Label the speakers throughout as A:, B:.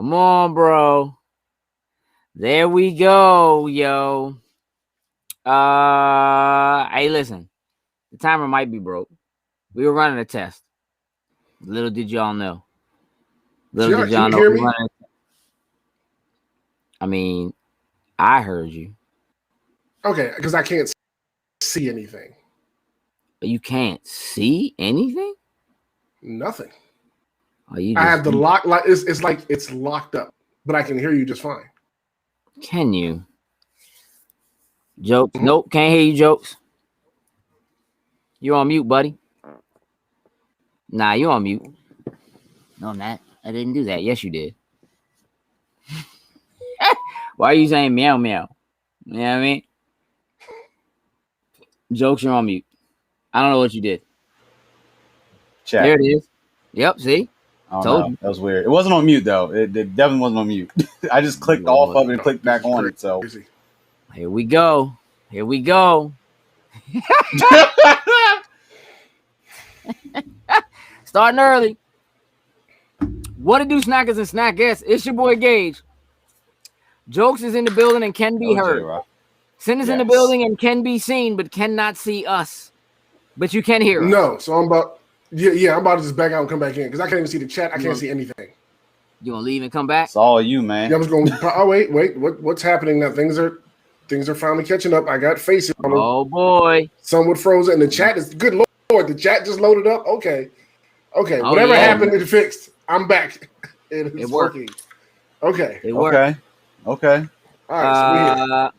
A: Come on, bro. There we go, yo. Hey, listen. The timer might be broke. We were running a test. Little did y'all know. Little did y'all know.
B: Hear me?
A: I mean, I heard you.
B: Okay, because I can't see anything.
A: You can't see anything?
B: Nothing.
A: Oh, you
B: I have the lock. It's like it's locked up, but I can hear you just fine.
A: Can you? Jokes? Mm-hmm. Nope, can't hear you, Jokes. You on mute, buddy. Nah, you on mute. No, Nat. I didn't do that. Yes, you did. Why are you saying meow meow? You know what I mean? Jokes, you're on mute. I don't know what you did.
C: Chat.
A: There it is. Yep, see?
C: Told you. That was weird. It wasn't on mute, though. It definitely wasn't on mute. I just clicked off of it and clicked back on it. So
A: here we go. Here we go. Starting early. What to do, snackers and snackettes? It's your boy Gage. Jokes is in the building and can be heard. Sin is in the building and can be seen, but cannot see us. But you can hear us.
B: No, so I'm about I'm about to just back out and come back in because I can't even see the chat. I can't see anything.
A: You gonna leave and come back?
C: It's all you, man.
B: Yeah, I was going. Oh wait, what's happening now? Things are finally catching up. I got faces.
A: Oh boy,
B: somewhat frozen. And the chat is good. Lord, the chat just loaded up. Okay. Whatever happened, it fixed. I'm back. It's working. Okay.
A: It worked.
C: Okay.
B: All right. So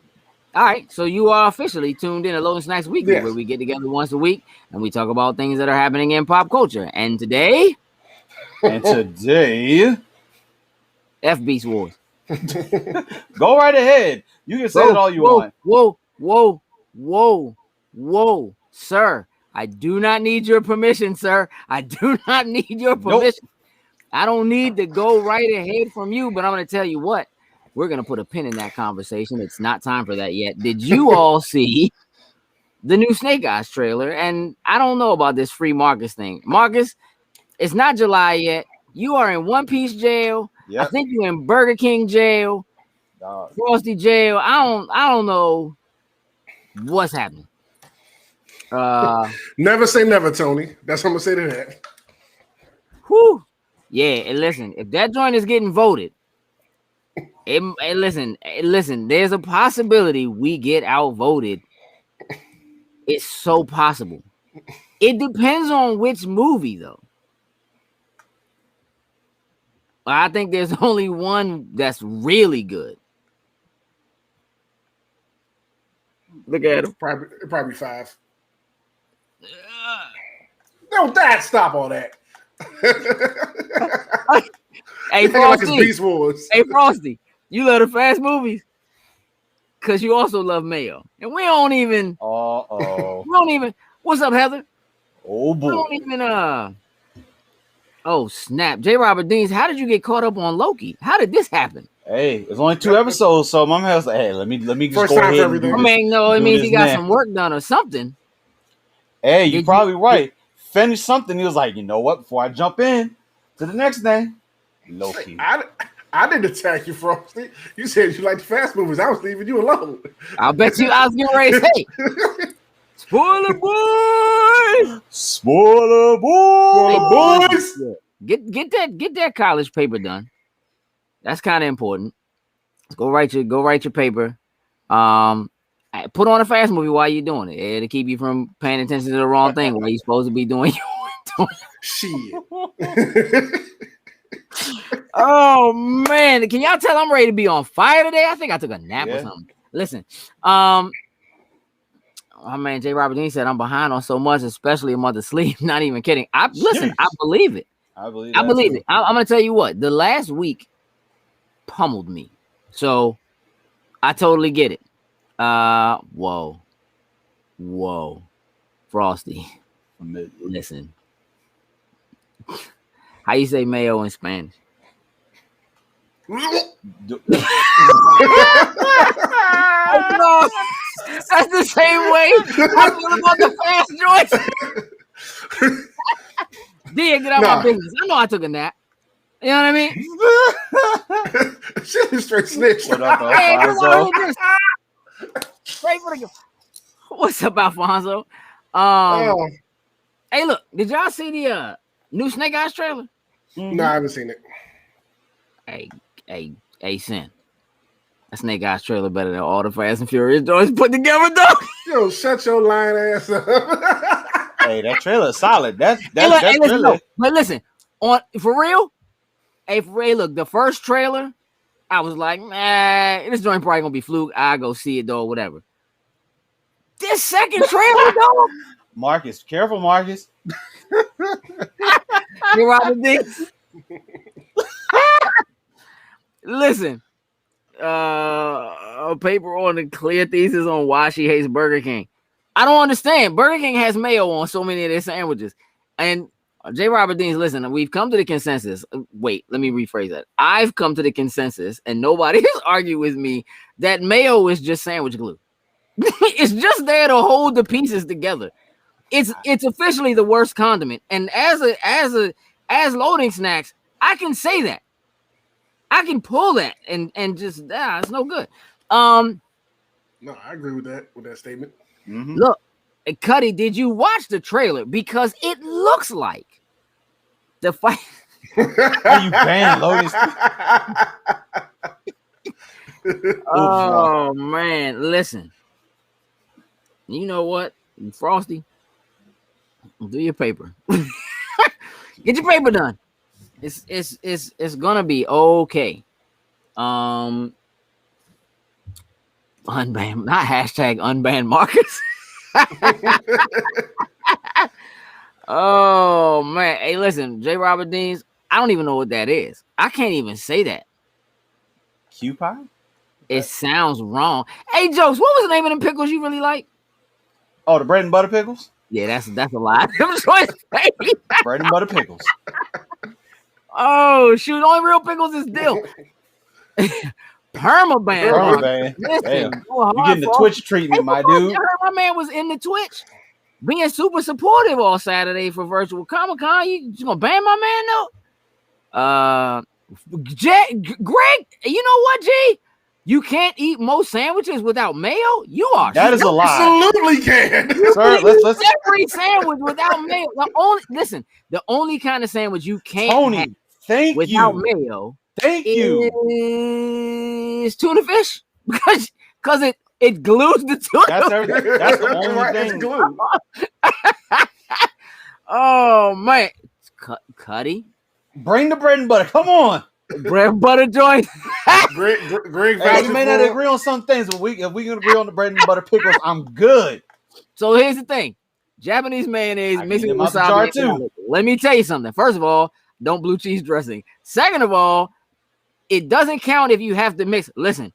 A: all right, so you are officially tuned in to Loading Snacks Weekly, where we get together once a week and we talk about things that are happening in pop culture. And today,
C: F
A: Beastwars.
C: Go right ahead. You can say it all you want.
A: Whoa, sir. I do not need your permission, sir. I do not need your permission. Nope. I don't need to go right ahead from you, but I'm going to tell you what. We're going to put a pin in that conversation. It's not time for that yet. Did you all see the new Snake Eyes trailer? And I don't know about this free Marcus thing. Marcus, it's not July yet. You are in One Piece jail. Yep. I think you're in Burger King jail. Frosty jail. I don't know what's happening.
B: Never say never, Tony. That's what I'm going to say to that.
A: Whew. Yeah, and listen, if that joint is getting voted, listen, there's a possibility we get outvoted. It's so possible. It depends on which movie, though. I think there's only one that's really good. Look at it.
B: Probably 5. No, Dad, stop all that.
A: Hey, Frosty.
B: Like it's Beastwars.
A: Hey, Frosty. You love the fast movies because you also love mayo. And we don't even. What's up, Heather?
C: Oh, boy.
A: We don't even. Oh, snap. J. Robert Deans, how did you get caught up on Loki? How did this happen?
C: Hey, it's only 2 episodes, so my man was like, hey, let me just
B: First
C: go
B: time
C: ahead
B: for everything.
A: I mean, no, it means he got some work done or something.
C: Hey, you're probably right. Finish something. He was like, you know what? Before I jump in to the next thing, Loki.
B: I didn't attack you, Frosty. You said you like the fast movies. I was leaving you alone.
A: I bet you I was getting ready to say, spoiler boys!
C: Spoiler boys!
A: Yeah. Get that college paper done. That's kind of important. Go write your paper. Put on a fast movie while you're doing it. To keep you from paying attention to the wrong thing while you're supposed to be doing
B: shit.
A: Oh man, can y'all tell I'm ready to be on fire today? I think I took a nap or something. Listen, my man J. Robert Dean said I'm behind on so much, especially a month of sleep. Not even kidding. I believe it. I believe it. I'm gonna tell you what. The last week pummeled me, so I totally get it. Whoa, Frosty. Listen. How you say mayo in Spanish? Oh, no. That's the same way I feel about the fast joints. Dia, get out my business. I know I took a nap. You know what I mean?
B: Straight snitch.
C: What up, Alfonso?
A: Straight for the. What's up, Alfonso? Hey, look, did y'all see the new Snake Eyes trailer?
B: No, I haven't seen it.
A: Hey, Sin. That Snake Eyes trailer better than all the Fast and Furious joints put together, though.
B: Yo, shut your lying ass up.
C: Hey, that trailer is solid. That's
A: listen, no, but listen, for real, look, the first trailer, I was like, nah, this joint probably gonna be fluke. I go see it though, whatever. This second trailer, though.
C: Marcus, careful, Marcus.
A: You Robert Dix. Listen, a paper on the clear thesis on why she hates Burger King. I don't understand. Burger King has mayo on so many of their sandwiches. And J. Robert Dean's, listen, we've come to the consensus. Wait, let me rephrase that. I've come to the consensus, and nobody has argued with me, that mayo is just sandwich glue. It's just there to hold the pieces together. It's officially the worst condiment. And as loading snacks, I can say that. I can pull that and just it's no good.
B: No, I agree with that statement.
C: Mm-hmm.
A: Look, Cuddy, did you watch the trailer? Because it looks like the fight.
C: Are you banned, loading?
A: Oh man, listen. You know what, Frosty? Do your paper. Get your paper done. It's gonna be okay. Unban, not hashtag unban Marcus. Oh man. Hey, listen, J. Robert Dean's, I don't even know what that is. I can't even say that.
C: Q-pie?
A: It sounds wrong. Hey, Jokes, what was the name of them pickles you really like?
C: Oh, the bread and butter pickles?
A: Yeah, that's a lie.
C: Bread and butter pickles.
A: Oh shoot, the only real pickles is dill. Permaban.
C: Listen, you getting the Twitch treatment, my dude.
A: I heard my man was in the Twitch being super supportive all Saturday for virtual Comic-Con. You gonna ban my man though? Greg, you know what, G? You can't eat most sandwiches without mayo. You are.
C: That is a lie.
B: Absolutely can.
C: Sir, let's
A: every sandwich without mayo. The only kind of sandwich you can't have without mayo.
C: Thank you.
A: Is tuna fish because it glues the tuna.
C: That's the only thing.
B: Glue.
A: Oh man, Cuddy,
C: bring the bread and butter. Come on.
A: Bread and butter joint.
B: Greg
C: we may not agree on some things, but if we can agree on the bread and butter pickles, I'm good.
A: So here's the thing: Japanese mayonnaise mixing with wasabi
C: too.
A: Let me tell you something. First of all, don't blue cheese dressing. Second of all, it doesn't count if you have to mix. Listen,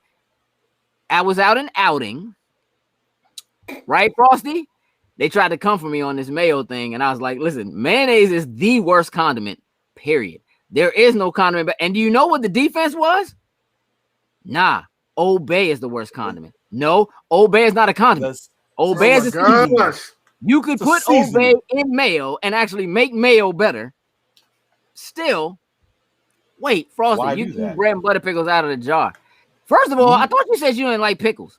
A: I was out an outing, right, Frosty? They tried to come for me on this mayo thing, and I was like, listen, mayonnaise is the worst condiment, period. There is no condiment. And do you know what the defense was? Nah, Old Bay is the worst condiment. No, Old Bay is not a condiment. Old Bay is a seasoning. You could put Old Bay in mayo and actually make mayo better. Still, wait, Frosty, you keep bread and butter pickles out of the jar. First of all, I thought you said you didn't like pickles.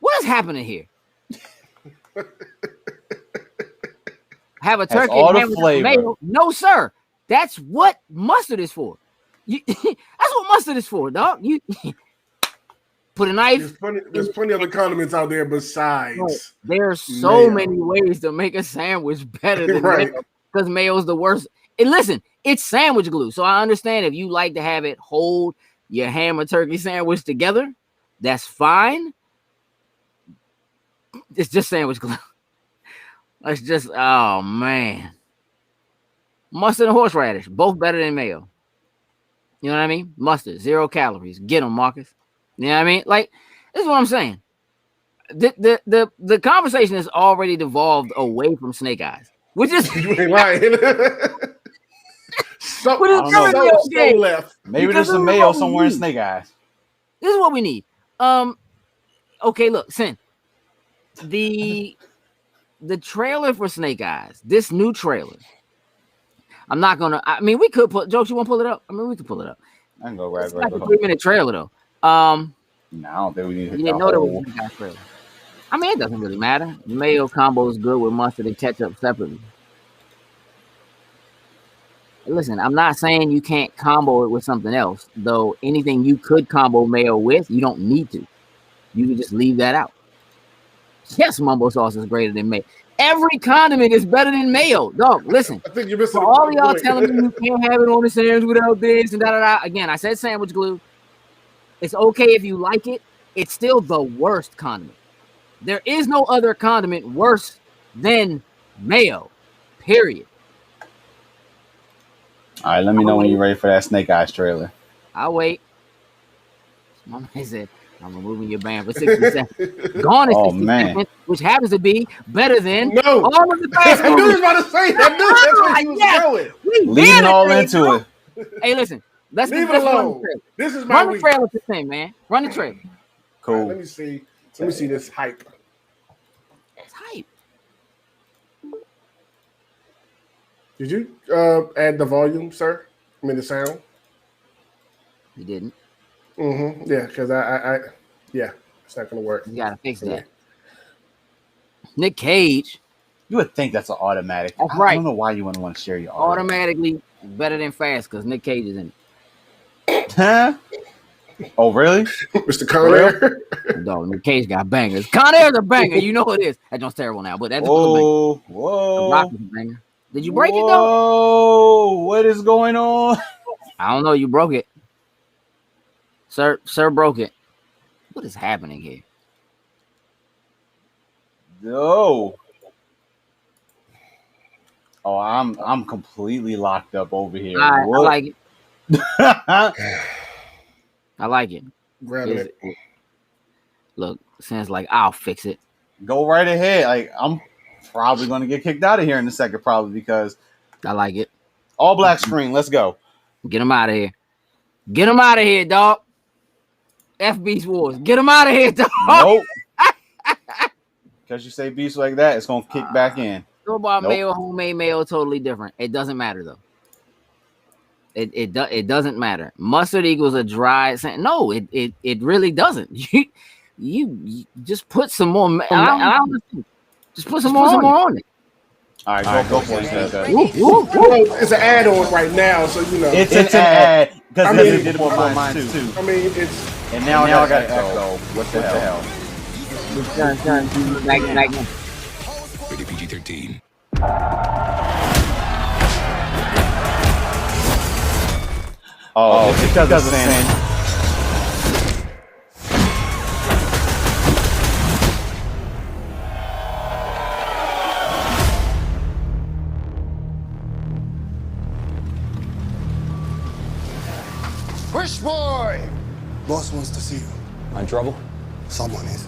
A: What is happening here? Have a turkey and ham with mayo? No, sir. That's what mustard is for. That's what mustard is for, dog. You put a knife.
B: There's plenty other condiments out there besides.
A: There's so many ways to make a sandwich better than mayo, because mayo's the worst. And listen, it's sandwich glue. So I understand if you like to have it hold your ham or turkey sandwich together, that's fine. It's just sandwich glue. It's just, oh man. Mustard and horseradish, both better than mayo. You know what I mean? Mustard, 0 calories. Get them, Marcus. You know what I mean? Like, this is what I'm saying. The conversation has already devolved away from Snake Eyes, which is
B: lying. So left.
C: Maybe there's some mayo somewhere in Snake Eyes.
A: This is what we need. Okay, look, Sin. The trailer for Snake Eyes, this new trailer. I'm not gonna. I mean, we could put jokes. You want to pull it up? I mean, we could pull it up.
C: I can go right.
A: It's like a 3-minute trailer though.
C: No, I don't think we need to hit
A: You
C: the
A: didn't know there was
C: whole.
A: a snake eyes trailer. I mean, it doesn't really matter. Mayo combo is good with mustard and ketchup separately. Listen, I'm not saying you can't combo it with something else, though. Anything you could combo mayo with, you don't need to. You can just leave that out. Yes, mumbo sauce is greater than mayo. Every condiment is better than mayo, dog. Listen,
B: I think you're missing
A: for all of y'all telling me you can't have it on the sandwich without this and da da da. Again, I said sandwich glue. It's okay if you like it. It's still the worst condiment. There is no other condiment worse than mayo. Period.
C: All right, let me know when you're ready for that Snake Eyes trailer.
A: I'll wait. My man said, I'm removing your band for 60 seconds. Gone is 60 seconds, which happens to be better than all of the fast movies.
B: I knew he was about to say that. I knew that's where he was going.
C: Leading all into it.
A: Hey, listen. Let's
B: leave it alone.
A: This is my run the trailer to thing, man. Run the trailer.
C: Cool.
B: Right, let me see. Let me see this hype.
A: It's hype.
B: Did you add the volume, sir? I mean the sound.
A: You didn't.
B: Mm-hmm. Yeah, because it's not gonna work.
A: You gotta fix that. Nick Cage.
C: You would think that's an automatic.
A: That's right.
C: I don't know why you wouldn't want to share your
A: automatically better than fast because Nick Cage is in it.
C: Huh? Oh, really?
B: Mr. Con Air?
A: No, Nick Cage got bangers. Con Air's a banger. You know it is. That joint's terrible now, but that's a banger.
C: Whoa.
A: The Rock is a banger. Did you break it, though?
C: Oh, what is going on?
A: I don't know. You broke it. Sir broke it. What is happening here?
C: No. Oh, I'm completely locked up over here.
A: I like it. I like it.
B: Grab it.
A: Look, sounds like I'll fix it.
C: Go right ahead. Like I'm probably going to get kicked out of here in a second, probably because
A: I like it.
C: All black screen. Let's go.
A: Get him out of here. Get him out of here, dog. F Beastwars. Get him out of here, dog.
C: Nope. Because you say beast like that, it's going to kick back in.
A: Store-bought mayo, homemade mayo, totally different. It doesn't matter though. It doesn't matter. Mustard equals a dry. No, it really doesn't. You just put some more. Just put some more on it.
C: All right, go for it.
B: It's an add-on right now, so you know.
C: It's an ad because they did it before mine too.
B: I mean, it's.
C: And now I got echo. What the hell?
D: Rated PG-13.
C: Oh, it's because of Sand.
E: Push boy!
F: Boss wants to see you.
E: In trouble?
F: Someone is.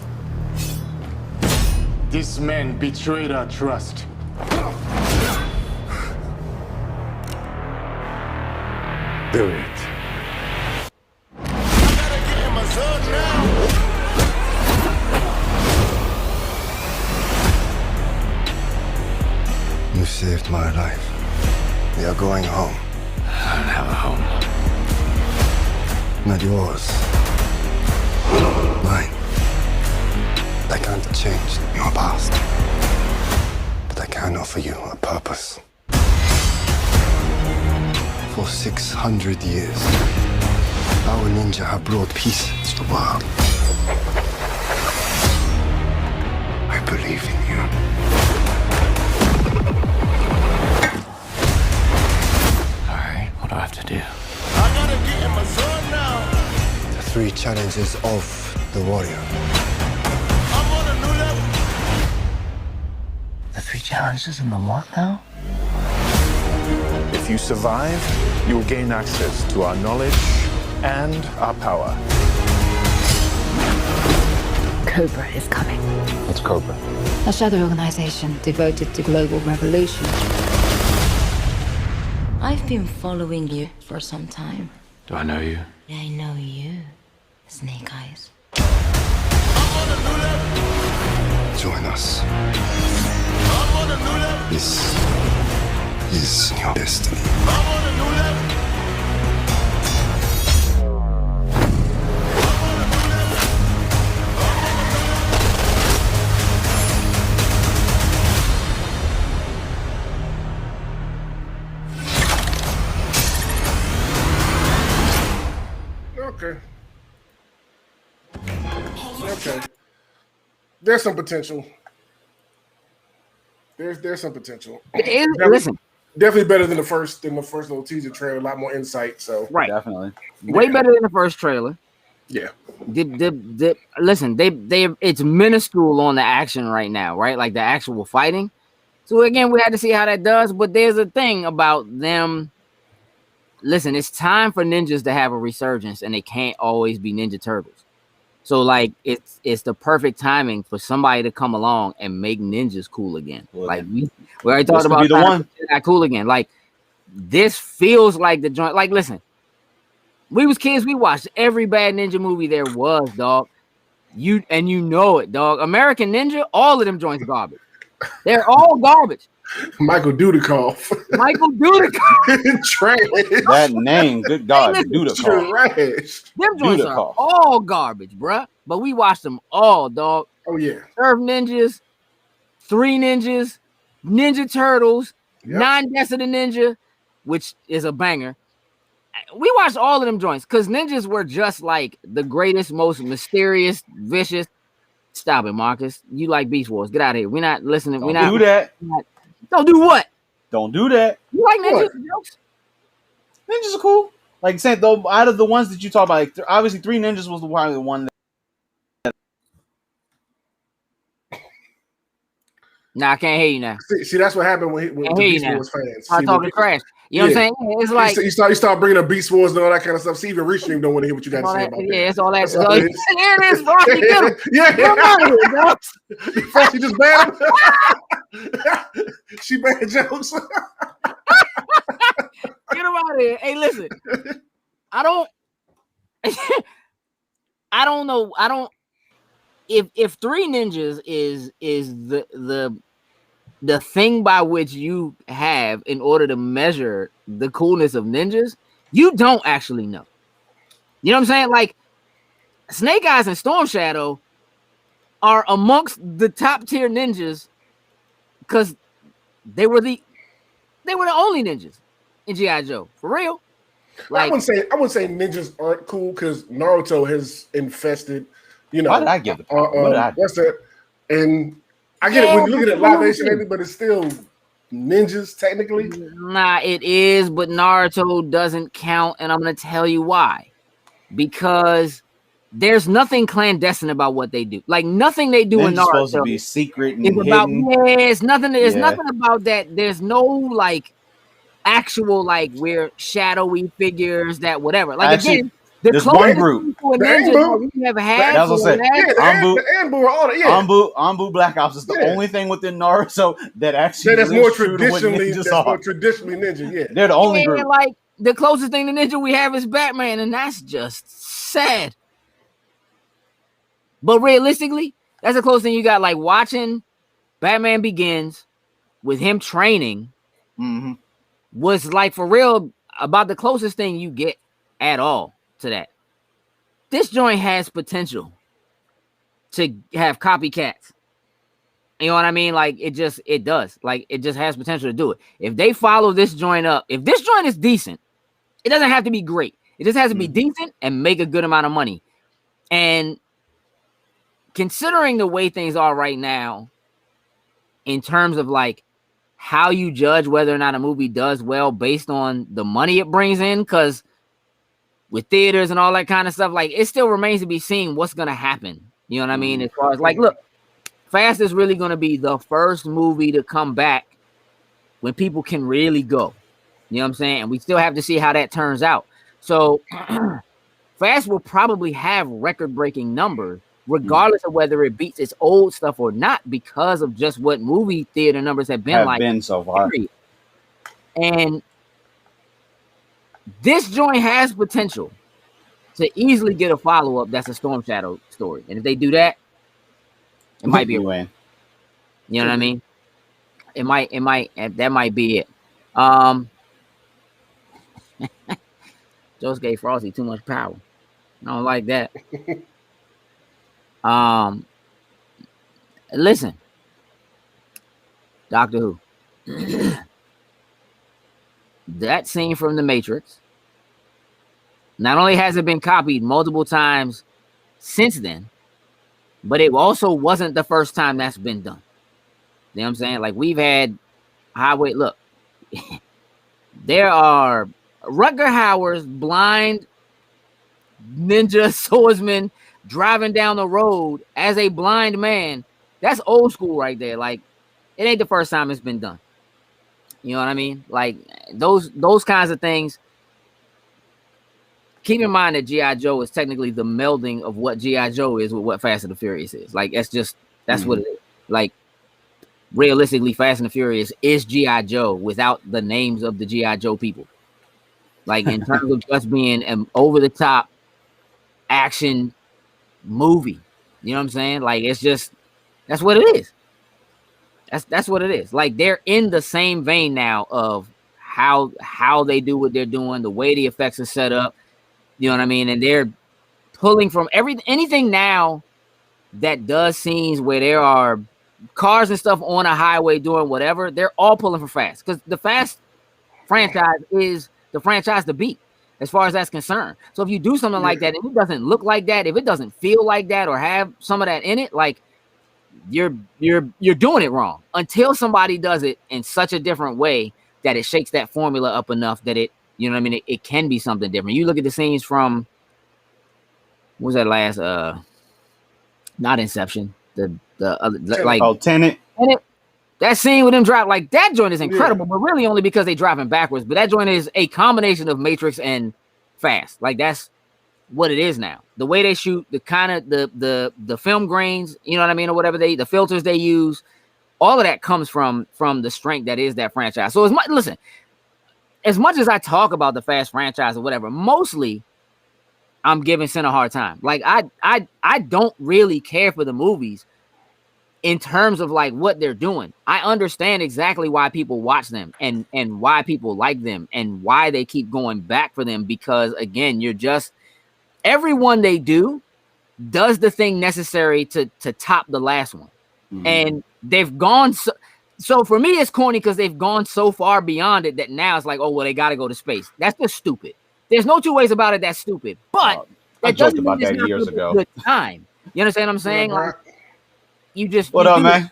E: This man betrayed our trust. Do it.
F: You saved my life. We are going home.
D: I don't have a home.
F: Not yours. Mine. I can't change your past. But I can offer you a purpose. For 600 years, our ninja have brought peace to the world. I believe in you.
D: All right, what do I have to do?
E: I gotta get in my zone now.
F: The 3 challenges of the warrior.
E: I'm on a new level.
D: The 3 challenges in the what now?
G: If you survive, you will gain access to our knowledge and our power.
H: Cobra is coming.
D: What's Cobra?
H: A shadow organization devoted to global revolution.
I: I've been following you for some time.
D: Do I know you?
I: I know you, Snake Eyes.
F: Join us. This is your destiny.
B: There's some potential. There's some potential.
A: Listen,
B: definitely better than the first little teaser trailer. A lot more insight. So
A: right,
C: definitely
A: way better than the first trailer.
B: Yeah.
A: Listen, they it's minuscule on the action right now, right? Like the actual fighting. So again, we had to see how that does. But there's a thing about them. Listen, it's time for ninjas to have a resurgence, and they can't always be Ninja Turtles. So like it's the perfect timing for somebody to come along and make ninjas cool again. Like we already talked about
C: the one
A: cool again. Like this feels like the joint. Like listen, we was kids, we watched every bad ninja movie there was, dog. You know it, dog. American Ninja, all of them joints garbage. They're all garbage.
B: Michael Dudikoff.
C: Trash. That name, good God, Dudikoff.
A: Them joints are all garbage, bruh. But we watched them all, dog.
B: Oh yeah.
A: Surf Ninjas, Three Ninjas, Ninja Turtles, Nine Deaths of the Ninja, which is a banger. We watched all of them joints because ninjas were just like the greatest, most mysterious, vicious. Stop it, Marcus. You like Beastwars. Get out of here. We're not listening.
C: Don't do that.
A: Don't do what?
C: Don't do that.
A: You like ninjas? Jokes?
C: Ninjas are cool. Like saying though, out of the ones that you talk about, like, obviously Three Ninjas was probably the one.
A: Nah, I can't hear you now.
B: See that's what happened when the Beast Wars fans.
A: I talking trash. You know what I'm saying? It's like
B: you start bringing up Beast Wars and all that kind of stuff. See, even Restream don't want to hear what you got to say about that.
A: Yeah, it's all that. Here it is, Frosty. Get him.
B: Yeah. Frosty just banned him. She banned jokes.
A: Get him out of here. Hey, listen. I don't know. If Three Ninjas is the thing by which you have in order to measure the coolness of ninjas, you don't actually know. You know what I'm saying? Like Snake Eyes and Storm Shadow are amongst the top tier ninjas because they were the only ninjas in G.I. Joe. For real. Like,
B: I wouldn't say ninjas aren't cool because Naruto has infested, you know.
C: Why did I give the
B: what's that? And I get it when you look at it live action, but it's still ninjas technically.
A: Nah, it is, but Naruto doesn't count, and I'm gonna tell you why. Because there's nothing clandestine about what they do. Like nothing they do in Naruto
C: supposed to be secret and
A: hidden. It's nothing. There's nothing about that. There's no like actual like we're shadowy figures that whatever. Like
C: actually,
A: again. There's
C: one group.
A: We have had.
C: That's what I'm saying.
B: Anbu
C: Black Ops is the only thing within Naruto that actually
B: that's more traditionally ninja. Yeah,
C: they're the only group.
A: Like the closest thing to ninja we have is Batman, and that's just sad. But realistically, that's the closest thing you got. Like watching Batman Begins with him training was like for real about the closest thing you get at all to that. This joint has potential to have copycats. You know what I mean? Like it does. Like it just has potential to do it. If they follow this joint up, if this joint is decent, it doesn't have to be great. It just has to be decent and make a good amount of money. And considering the way things are right now, in terms of like how you judge whether or not a movie does well based on the money it brings in, because with theaters and all that kind of stuff, like it still remains to be seen what's gonna happen. You know what I mean? As far as like, look, Fast is really gonna be the first movie to come back when people can really go. You know what I'm saying? And we still have to see how that turns out. So Fast will probably have record-breaking numbers, regardless of whether it beats its old stuff or not, because of just what movie theater numbers have been
C: so far.
A: And this joint has potential to easily get a follow-up that's a Storm Shadow story. And if they do that, it might be a win. You know what I mean? That might be it. Just gave Frosty too much power. I don't like that. Listen. Doctor Who. That scene from The Matrix, not only has it been copied multiple times since then, but it also wasn't the first time that's been done. You know what I'm saying? Like we've had highway. Look, there are Rutger Hauer's blind ninja swordsman driving down the road as a blind man. That's old school right there. Like it ain't the first time it's been done. You know what I mean? Like those kinds of things. Keep in mind that G.I. Joe is technically the melding of what G.I. Joe is with what Fast and the Furious is. Like that's what it is. Like realistically, Fast and the Furious is G.I. Joe without the names of the G.I. Joe people. Like in terms of just being an over the top action movie. You know what I'm saying? Like it's just that's what it is. That's what it is. Like they're in the same vein now of how they do what they're doing, the way the effects are set up. You know what I mean? And they're pulling from anything now that does scenes where there are cars and stuff on a highway doing whatever. They're all pulling from Fast because the Fast franchise is the franchise to beat as far as that's concerned. So if you do something like that and it doesn't look like that, if it doesn't feel like that or have some of that in it, like you're doing it wrong until somebody does it in such a different way that it shakes that formula up enough that it, you know what I mean? It can be something different. You look at the scenes from, what was that last, not Inception, the other, like,
C: Tenet.
A: That scene with him driving, like that joint is incredible, but really only because they driving backwards. But that joint is a combination of Matrix and Fast. Like that's what it is now. The way they shoot, the kind of the film grains, you know what I mean, or whatever the filters they use, all of that comes from the strength that is that franchise. So as much as I talk about the Fast franchise or whatever, mostly I'm giving Sin a hard time. Like I don't really care for the movies in terms of like what they're doing. I understand exactly why people watch them and why people like them and why they keep going back for them, because again, everyone they do does the thing necessary to top the last one. Mm-hmm. And they've gone so for me, it's corny because they've gone so far beyond it that now it's like, oh, well, they got to go to space. That's just stupid. There's no two ways about it. That's stupid. But
C: I joked about that years ago.
A: Good time. You understand what I'm saying? Like, you just
C: what up, man?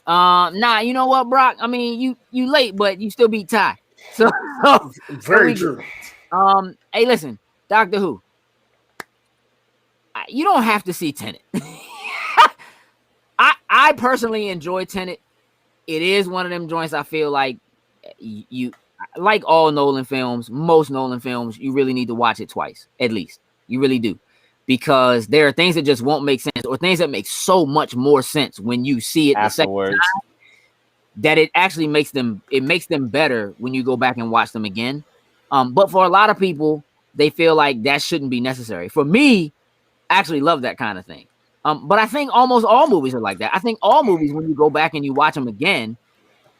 A: Nah, you know what, Brock? I mean, you late, but you still beat Ty. So
B: very true.
A: Hey, listen, Doctor Who. You don't have to see Tenet. I personally enjoy Tenet. It is one of them joints I feel like you like all Nolan films, most Nolan films, you really need to watch it twice, at least. You really do. Because there are things that just won't make sense or things that make so much more sense when you see it afterwards, the second time, that it actually makes them better when you go back and watch them again. But for a lot of people, they feel like that shouldn't be necessary. For me, I actually love that kind of thing. But I think almost all movies are like that. I think all movies, when you go back and you watch them again,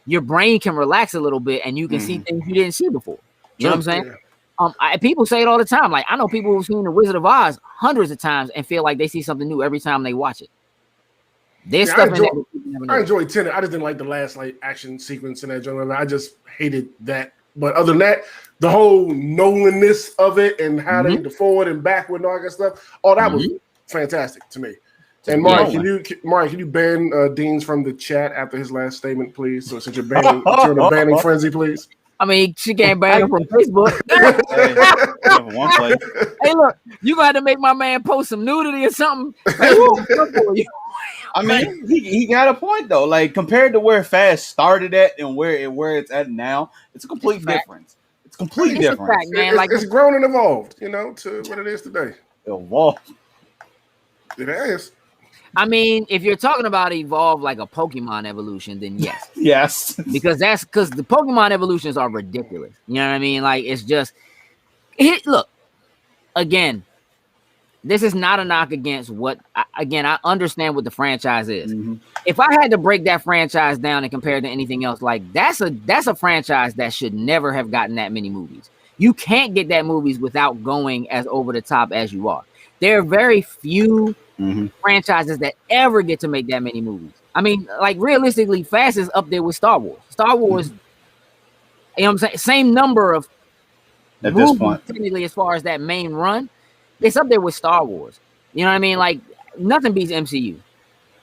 A: your brain can relax a little bit and you can see things you didn't see before. You know what I'm saying? People say it all the time. Like I know people who've seen The Wizard of Oz hundreds of times and feel like they see something new every time they watch it. There's stuff
B: I enjoyed Tenet. I just didn't like the last action sequence in that joint. I just hated that. But other than that, the whole Nolan-ness of it and how they the forward and backward and all that stuff, all that was fantastic to me. And Mark, can you ban Deans from the chat after his last statement, please? So since you're in a banning frenzy, please.
A: I mean, she can't ban him from Facebook. Hey, look, you got to make my man post some nudity or something.
C: I mean, he got a point though. Like compared to where Fast started at and where it's at now, it's a complete difference. It's completely different,
B: fact, man. It's grown and evolved, to what it is today.
C: Evolved.
B: It has.
A: I mean, if you're talking about evolve like a Pokemon evolution, then yes.
C: Yes.
A: Because the Pokemon evolutions are ridiculous. You know what I mean? Like, it's just... Look, again, this is not a knock against I understand what the franchise is. Mm-hmm. If I had to break that franchise down and compare it to anything else, like, that's a franchise that should never have gotten that many movies. You can't get that movies without going as over the top as you are. There are very few franchises that ever get to make that many movies. I mean, like realistically, Fast is up there with Star Wars. Star Wars, you know what I'm saying? Same number of movies, technically, as far as that main run, it's up there with Star Wars. You know what I mean? Like, nothing beats MCU.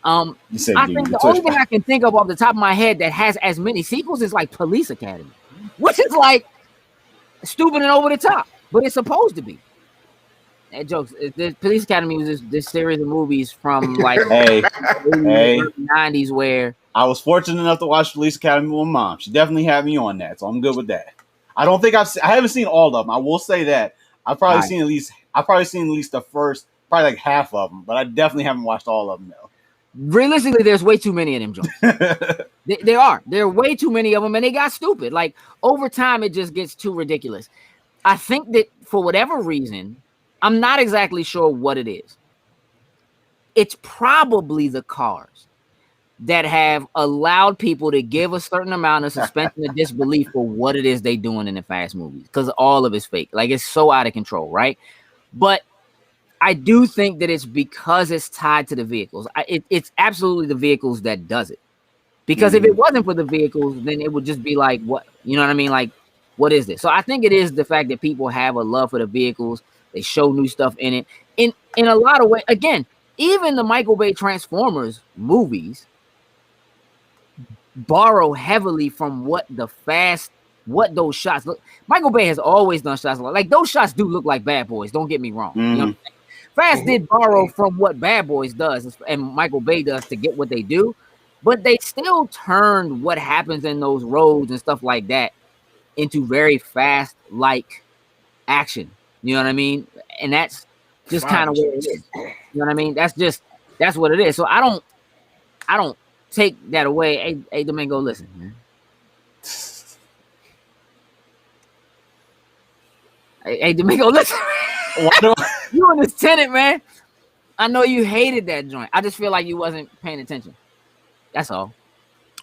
C: You said
A: I
C: give
A: think
C: me
A: the
C: the
A: only
C: touch.
A: thing I can think of off the top of my head that has as many sequels is like Police Academy, which is like stupid and over the top, but it's supposed to be. That jokes. The Police Academy was this series of movies from like
C: Hey, hey.
A: 90s where
C: I was fortunate enough to watch Police Academy with my mom. She definitely had me on that, so I'm good with that. I don't think I haven't seen all of them. I will say that I've probably seen at least the first, probably like half of them, but I definitely haven't watched all of them though.
A: realistically there's way too many of them jokes. There are way too many of them, and they got stupid. Like over time, it just gets too ridiculous. I think that for whatever reason, I'm not exactly sure what it is. It's probably the cars that have allowed people to give a certain amount of suspension of disbelief for what it is they doing in the Fast movies, because all of it's fake. Like it's so out of control, right? But I do think that it's because it's tied to the vehicles. It's absolutely the vehicles that does it. Because if it wasn't for the vehicles, then it would just be like, what, you know what I mean? Like, what is this? So I think it is the fact that people have a love for the vehicles. They show new stuff in it. In a lot of ways, again, even the Michael Bay Transformers movies borrow heavily from what those shots look. Michael Bay has always done shots like those shots do look like Bad Boys. Don't get me wrong. You know what I'm saying? Fast did borrow from what Bad Boys does and Michael Bay does to get what they do, but they still turned what happens in those roads and stuff like that into very fast like action. You know what I mean? And that's just kind of what it is. You know what I mean? That's what it is. So I don't take that away. Hey Domingo, listen, man. Hey Domingo, listen. You in this Tenet, man. I know you hated that joint. I just feel like you wasn't paying attention. That's all.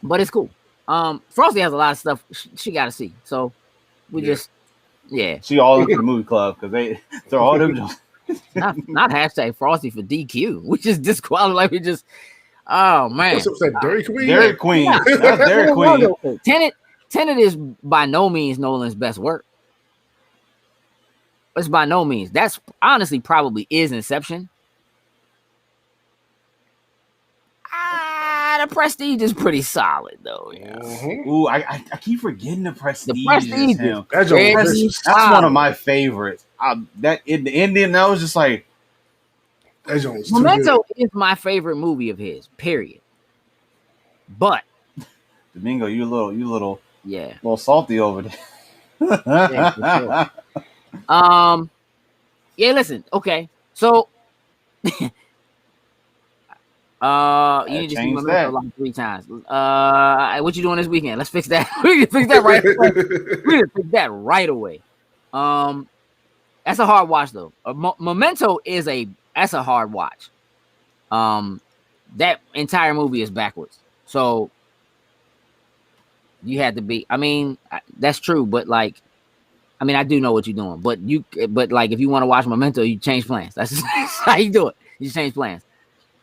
A: But it's cool. Frosty has a lot of stuff she got to see. So we just
C: She all into the movie club because they throw all them.
A: not hashtag Frosty for DQ. We just disqualified. Like we just. Oh man.
B: What's up, that Dairy Queen?
C: Dairy Queen.
A: Yeah.
C: That's Dairy Queen.
A: Tenet is by no means Nolan's best work. It's by no means. That's honestly probably is Inception. The Prestige is pretty solid though. Yeah.
C: Ooh, I keep forgetting the Prestige.
A: The Prestige is
C: that's one of my favorites. That in the ending, that was just like
A: Memento is my favorite movie of his. Period. But
C: Domingo, you little salty over there.
A: Yeah, listen, okay. So you need to see Memento like 3 times. What you doing this weekend? Let's fix that. We can fix that right away. We can fix that right away. That's a hard watch though. Memento is that's a hard watch. That entire movie is backwards. So you had to be, I mean, that's true, but like, I mean, I do know what you're doing, but like, if you want to watch Memento, you change plans. That's how you do it. You change plans.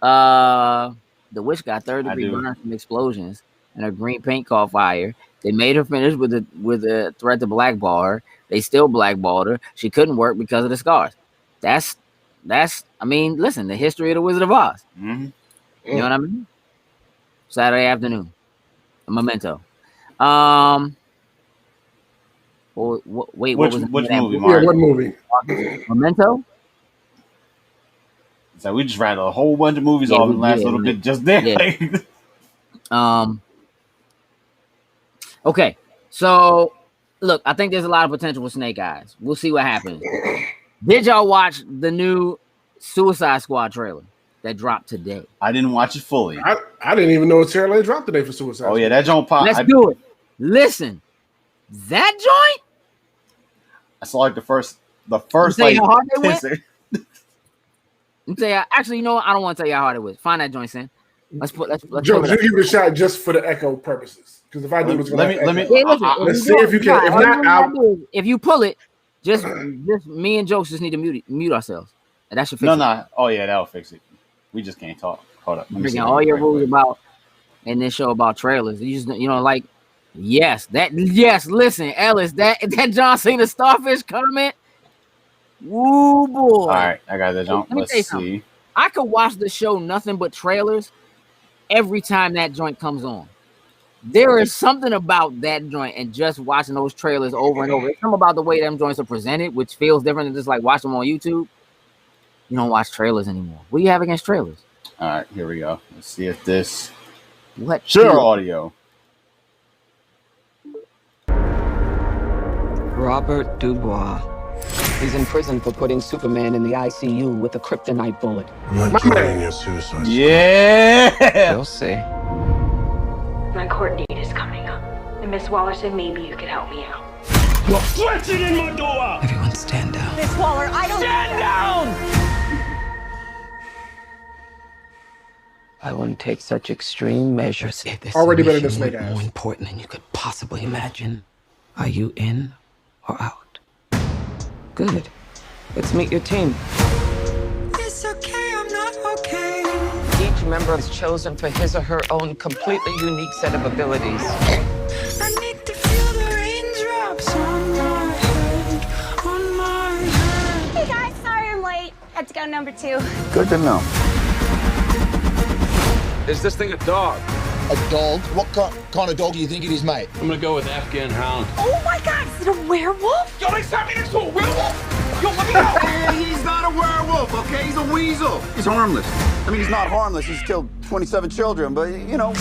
A: The witch got third-degree burns from explosions, and her green paint caught fire. They made her finish with a threat to blackball her. They still blackballed her. She couldn't work because of the scars. That's. I mean, listen, the history of the Wizard of Oz.
C: Mm-hmm.
A: You know what I mean? Saturday afternoon, Memento. Wait, what was
C: which movie?
B: Yeah, what movie?
A: Memento.
C: So we just ran a whole bunch of movies off in the last little bit just there.
A: Yeah. Okay, so look, I think there's a lot of potential with Snake Eyes. We'll see what happens. Did y'all watch the new Suicide Squad trailer that dropped today?
C: I didn't watch it fully.
B: I didn't even know a trailer dropped today for Suicide Squad.
C: Oh yeah, that joint pop.
A: Let's do it. Listen, that joint.
C: I saw like the first like
A: how hard they went.
C: Seconds.
A: Actually, you know what? I don't want to tell you how hard it was. Find that joint, Sam. Let's
B: Joe, you give it a shot just for the echo purposes. Because if I do,
C: let me.
B: Let's see if you can. If not,
A: if you pull it, just me and Jokes just need to mute ourselves. And that should fix it.
C: No. Oh yeah, that'll fix it. We just can't talk. Hold up.
A: Bringing all your rules about in this show about trailers. You just like listen, Ellis, that John Cena starfish comment. Woo boy.
C: All right, I got that jump. Let's see.
A: I could watch the show nothing but trailers every time that joint comes on. There is something about that joint and just watching those trailers over and over. There's something about the way them joints are presented, which feels different than just like watching them on YouTube. You don't watch trailers anymore. What do you have against trailers?
C: All right, here we go. Let's see if this.
A: What?
C: Sure, audio.
J: Robert Dubois. He's in prison for putting Superman in the ICU with a kryptonite bullet.
F: I'm not joining your suicide.
C: Yeah.
J: We'll see.
K: My court date is coming up. And Miss Waller said maybe you could help me out.
E: You're flexing in my door!
J: Everyone stand down.
K: Miss Waller, I don't...
E: Stand down!
J: I wouldn't take such extreme measures if this
B: Already better than
J: mission
B: Snake
J: were
B: Eyes.
J: more important than you could possibly imagine. Are you in or out? Good. Let's meet your team.
E: It's okay, I'm not okay.
J: Each member is chosen for his or her own completely unique set of abilities.
E: I need to feel the raindrops on my head.
K: Hey guys, sorry I'm late. Had to go number 2.
C: Good to know.
L: Is this thing a dog?
M: A dog? What kind of dog do you think it is, mate?
L: I'm gonna go with Afghan Hound.
K: Oh my god, is it a werewolf?
E: Yo, they turned me into a werewolf? Yo, let me go!
M: Hey, he's not a werewolf, okay? He's a weasel. He's harmless. I mean, he's not harmless. He's killed 27 children, but, you know.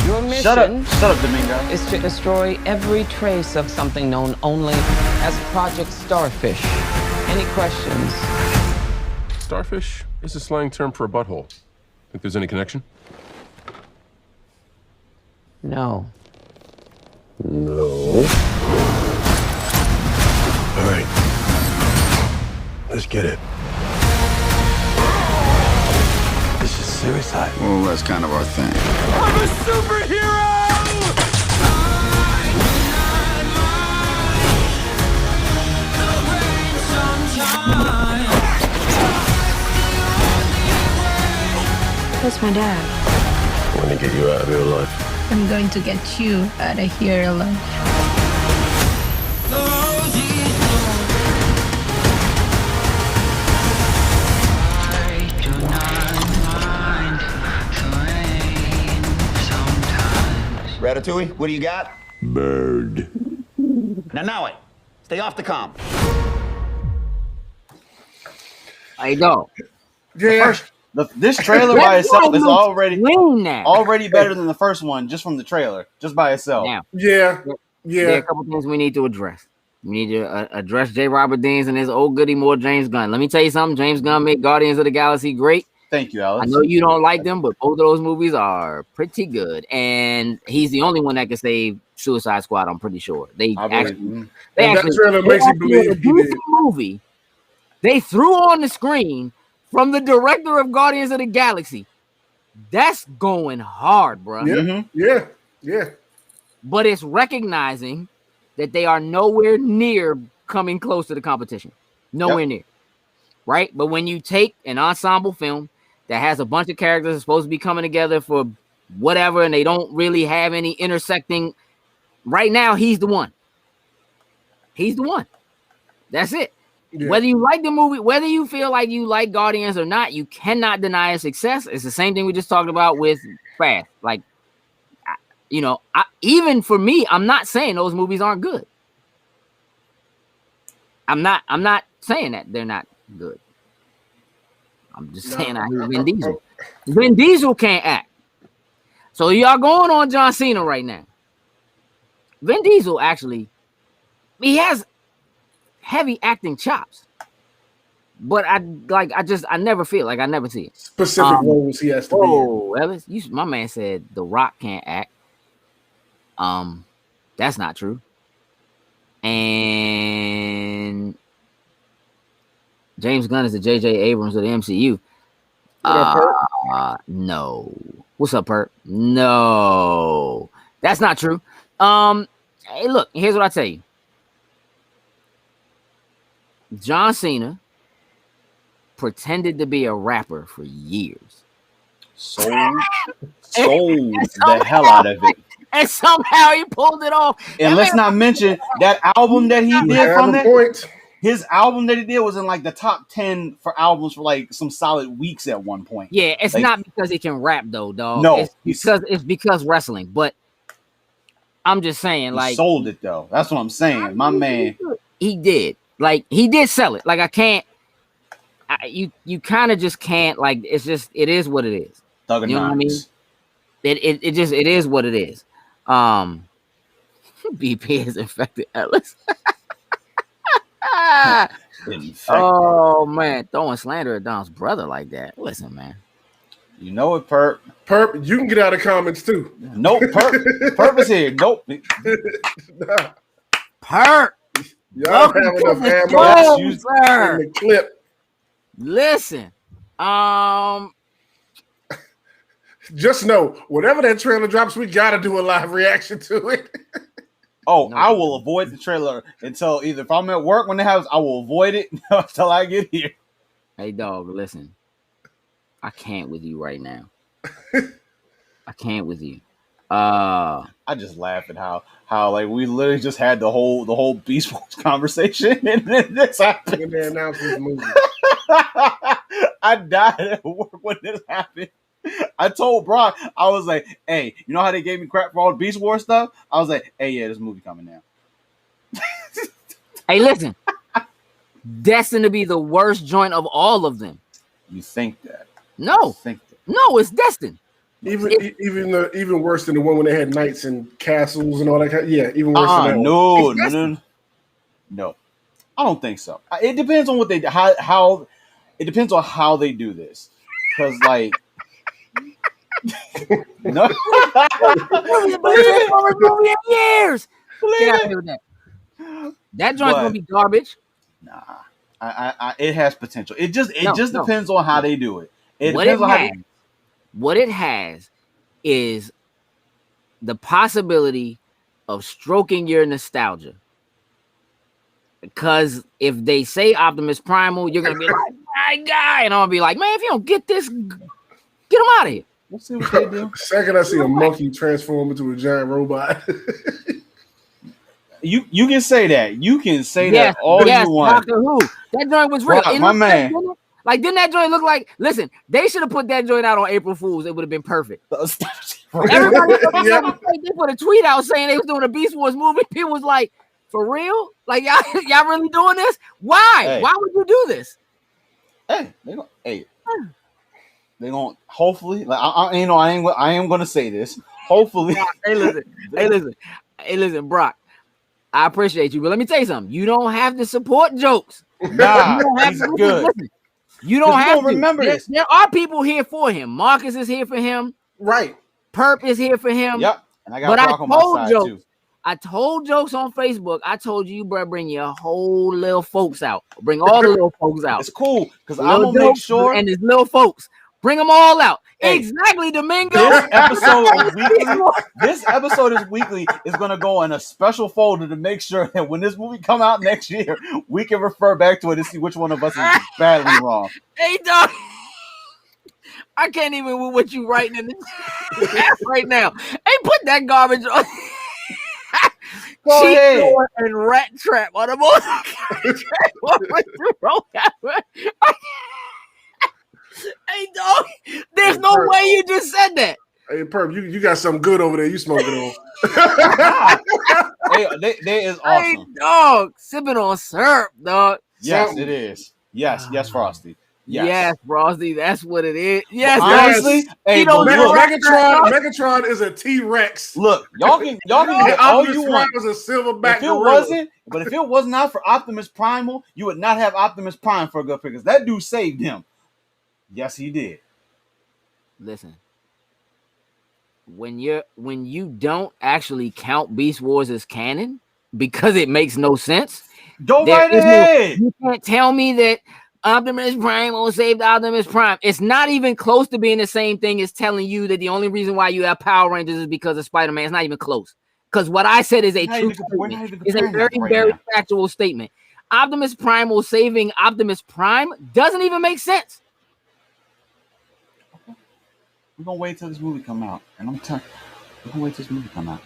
J: Your mission
C: Shut up, Domingo.
J: is to destroy every trace of something known only as Project Starfish. Any questions?
L: Starfish is a slang term for a butthole. Think there's any connection?
J: No.
F: No. All right. Let's get it. This is suicide.
M: Well, that's kind of our thing.
E: I'm a superhero!
I: That's my dad.
F: I want to get you out of here alive.
H: I'm going to get you out of here alive.
M: Ratatouille, what do you got?
F: Bird.
M: Now it. Stay off the comm.
A: I go.
B: Yeah.
C: This trailer by itself is already
A: now.
C: better than the first one just from the trailer, just by itself.
A: Now,
B: Yeah.
A: there are a couple things we need to address. We need to address J. Robert Deans and his old goody more James Gunn. Let me tell you something. James Gunn made Guardians of the Galaxy great.
C: Thank you, Alex.
A: I know you don't like them, but both of those movies are pretty good. And he's the only one that can save Suicide Squad, I'm pretty sure. They actually
B: That trailer makes you believe he did.
A: movie they threw on the screen from the director of Guardians of the Galaxy. That's going hard, bro.
B: Yeah.
A: But it's recognizing that they are nowhere near coming close to the competition. Nowhere near. Right? But when you take an ensemble film that has a bunch of characters that's supposed to be coming together for whatever, and they don't really have any intersecting, right now, he's the one. He's the one. That's it. Yeah. Whether you like the movie, whether you feel like you like Guardians or not, you cannot deny its success. It's the same thing we just talked about with Fast. Like, even for me, I'm not saying those movies aren't good. I'm not saying that they're not good. I'm just saying I hate Vin Diesel. Vin Diesel can't act. So y'all going on John Cena right now. Vin Diesel actually, he has heavy acting chops, but I never feel like I never see it.
B: Specific roles he has to be in.
A: Oh, Ellis, my man said The Rock can't act. That's not true. And James Gunn is the J.J. Abrams of the MCU. No. What's up, Perp? No, that's not true. Hey, look, here's what I tell you. John Cena pretended to be a rapper for years.
C: Sold the hell out of it.
A: And somehow he pulled it off.
C: And let's not mention that album that he did from that. his album that he did was in like the top 10 for albums for like some solid weeks at one point.
A: Yeah, it's
C: like,
A: not because he can rap though, dog.
C: No,
A: it's because wrestling. But I'm just saying, like,
C: he sold it though. That's what I'm saying. My man,
A: he did. Like, he did sell it. Like, I can't. You kind of just can't. Like, it's just, it is what it is.
C: Thug
A: you know what I mean? It just, it is what it is. BP is infected Ellis. Oh man, throwing slander at Dom's brother like that. Listen, man.
C: You know it, Perp.
B: Perp, you can get out of comments too.
C: Nope, Perp is here. Nope.
B: Nah.
A: Perp.
B: Y'all have enough ammo in the clip.
A: Listen,
B: just know, whatever that trailer drops, we gotta do a live reaction to it.
C: Oh, no, I will avoid the trailer until either if I'm at work when it happens, I will avoid it until I get here.
A: Hey, dog, listen. I can't with you right now. I can't with you.
C: I just laugh at how like we literally just had the whole Beastwars conversation and then this happened.
B: When they announced this movie.
C: I died at work when this happened. I told Brock, I was like, hey, you know how they gave me crap for all the Beast War stuff? I was like, hey, yeah, this movie coming now.
A: Hey, listen. Destined to be the worst joint of all of them.
C: You think that?
A: No. No, it's destined.
B: Even worse than the one when they had knights and castles and all that. Yeah, even worse than that.
C: No. I don't think so. It depends on what they how. It depends on how they do this, because like. No.
A: Years. Get out of here with that. That joint's gonna be garbage.
C: Nah, I it has potential. It just depends on how they do it.
A: What it has is the possibility of stroking your nostalgia. Because if they say Optimus Primal, you're gonna be like, my guy, and I'm gonna be like, man, if you don't get this, get him out of here.
C: Let's see what they do.
B: Second, I see a monkey transform into a giant robot.
C: You can say that. You can say that all you want.
A: Doctor Who. That joint was real.
C: Brock, my man.
A: Didn't that joint look like? Listen, they should have put that joint out on April Fools. It would have been perfect. Everybody they put a tweet out saying they was doing a Beast Wars movie. People was like, for real? Like y'all really doing this? Why?
C: Hey.
A: Why would you do this?
C: Hey, they gonna hopefully like I am gonna say this. Hopefully, hey listen, Brock. I appreciate you, but let me tell you something. You don't have to support jokes. Nah, he's good.
A: Listen, you don't have to
C: remember this.
A: There are people here for him. Marcus is here for him.
B: Right.
A: Perp is here for him.
C: Yep. And I got Brock on my side too.
A: I told jokes on Facebook. I told you, bro, bring your whole little folks out. Bring all the little folks out.
C: It's cool because I'm gonna make sure.
A: And his little folks, bring them all out. Hey, exactly, Domingo.
C: This episode is weekly. Is gonna go in a special folder to make sure that when this movie come out next year, we can refer back to it and see which one of us is badly wrong.
A: Hey, dog. I can't even with what you writing in the right now. Hey, put that garbage on. Cheat and rat trap on the Hey, dog. There's no way you just said that.
B: Hey, Perp, you got something good over there. You smoking on?
C: Hey, they is awesome.
A: Hey, dog, sipping on syrup, dog.
C: Yes, it is. Yes, Frosty.
A: Yes, Frosty, that's what it is. Yes,
C: honestly, hey,
B: Megatron is a T-Rex.
C: Look, y'all can get all you want.
B: Was a silverback
C: if it was not for Optimus Primal, you would not have Optimus Prime for a good pick because that dude saved him. Yes, he did.
A: Listen, when you don't actually count Beast Wars as canon because it makes no sense.
C: Go right ahead.
A: You can't tell me that Optimus Prime will save Optimus Prime. It's not even close to being the same thing as telling you that the only reason why you have Power Rangers is because of Spider-Man. It's not even close. Because what I said is a true statement. It's a very, very factual statement. Optimus Primal saving Optimus Prime doesn't even make sense.
C: We're gonna wait till this movie come out, and we're gonna wait till this movie come out,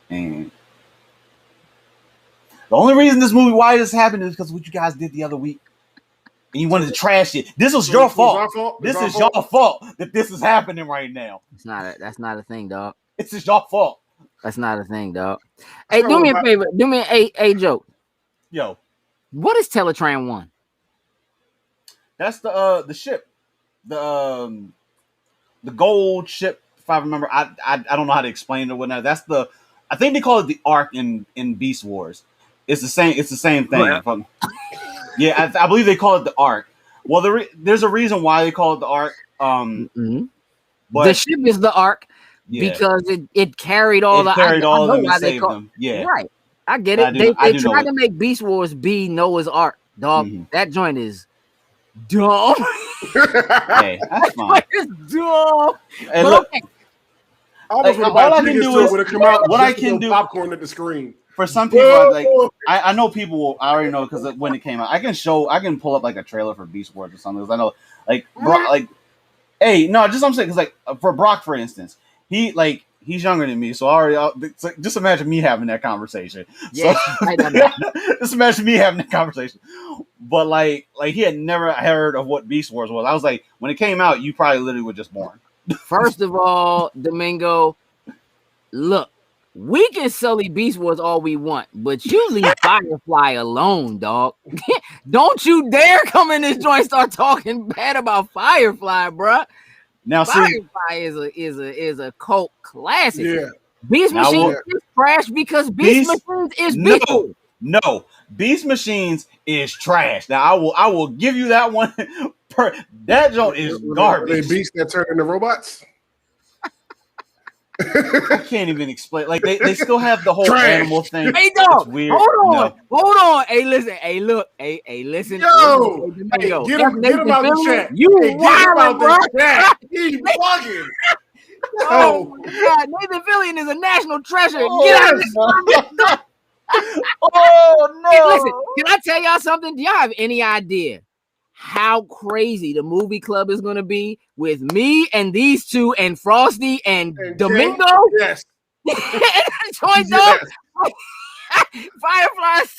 C: and The only reason this movie, why this happened, is because what you guys did the other week. And you wanted to trash it. This was your fault. This is your fault that this is happening right now.
A: That's not a thing, dog.
C: It's just your fault.
A: That's not a thing, dog. Hey, do me a favor. Do me a joke.
C: Yo.
A: What is Teletran 1?
C: That's the ship. The gold ship, if I remember. I don't know how to explain it or whatnot. That's I think they call it the Ark in Beastwars. It's the same thing. Yeah, I believe they call it the Ark. Well, there's a reason why they call it the Ark. But
A: the ship is the Ark because it carried all the.
C: Carried all of them and saved them. Yeah,
A: right. I get it. They tried to make Beast Wars be Noah's Ark, dog. That joint is dumb.
C: Hey, that's fine.
A: It's dumb.
C: Hey,
A: but
C: look,
A: okay.
C: all I can do is what I can do.
B: Popcorn at the screen.
C: For some people, like I know people will. I already know because when it came out, I can pull up like a trailer for Beast Wars or something. Because I know, hey, no, just I'm saying because like for Brock, for instance, he's younger than me, so just imagine me having that conversation.
A: Yeah,
C: so, just imagine me having that conversation. But like he had never heard of what Beast Wars was. I was like, when it came out, you probably literally were just born.
A: First of all, Domingo, look. We can sully Beast Wars all we want, but you leave Firefly alone, dog. Don't you dare come in this joint and start talking bad about Firefly, bruh.
C: Now,
A: Firefly is a cult classic.
B: Yeah.
A: Beast Machines is trash because Beast Machines is Beast.
C: No, Beast Machines is trash. Now I will give you that one. That joint is garbage.
B: They beasts that turn into robots.
C: I can't even explain. Like they still have the whole animal thing.
A: Hey, dog.
C: It's weird.
A: Hold on. Hey, listen. Hey, look. Hey, listen.
B: Yo, get him out the chat.
A: You wild, bro.
B: He's bugging.
A: Oh my God, Nathan Fillion is a national treasure. Get out of this.
C: Oh no!
A: Hey, listen, can I tell y'all something? Do y'all have any idea how crazy the movie club is going to be with me and these two and Frosty and Domingo?
B: Yes.
A: Joined up. Fireflies.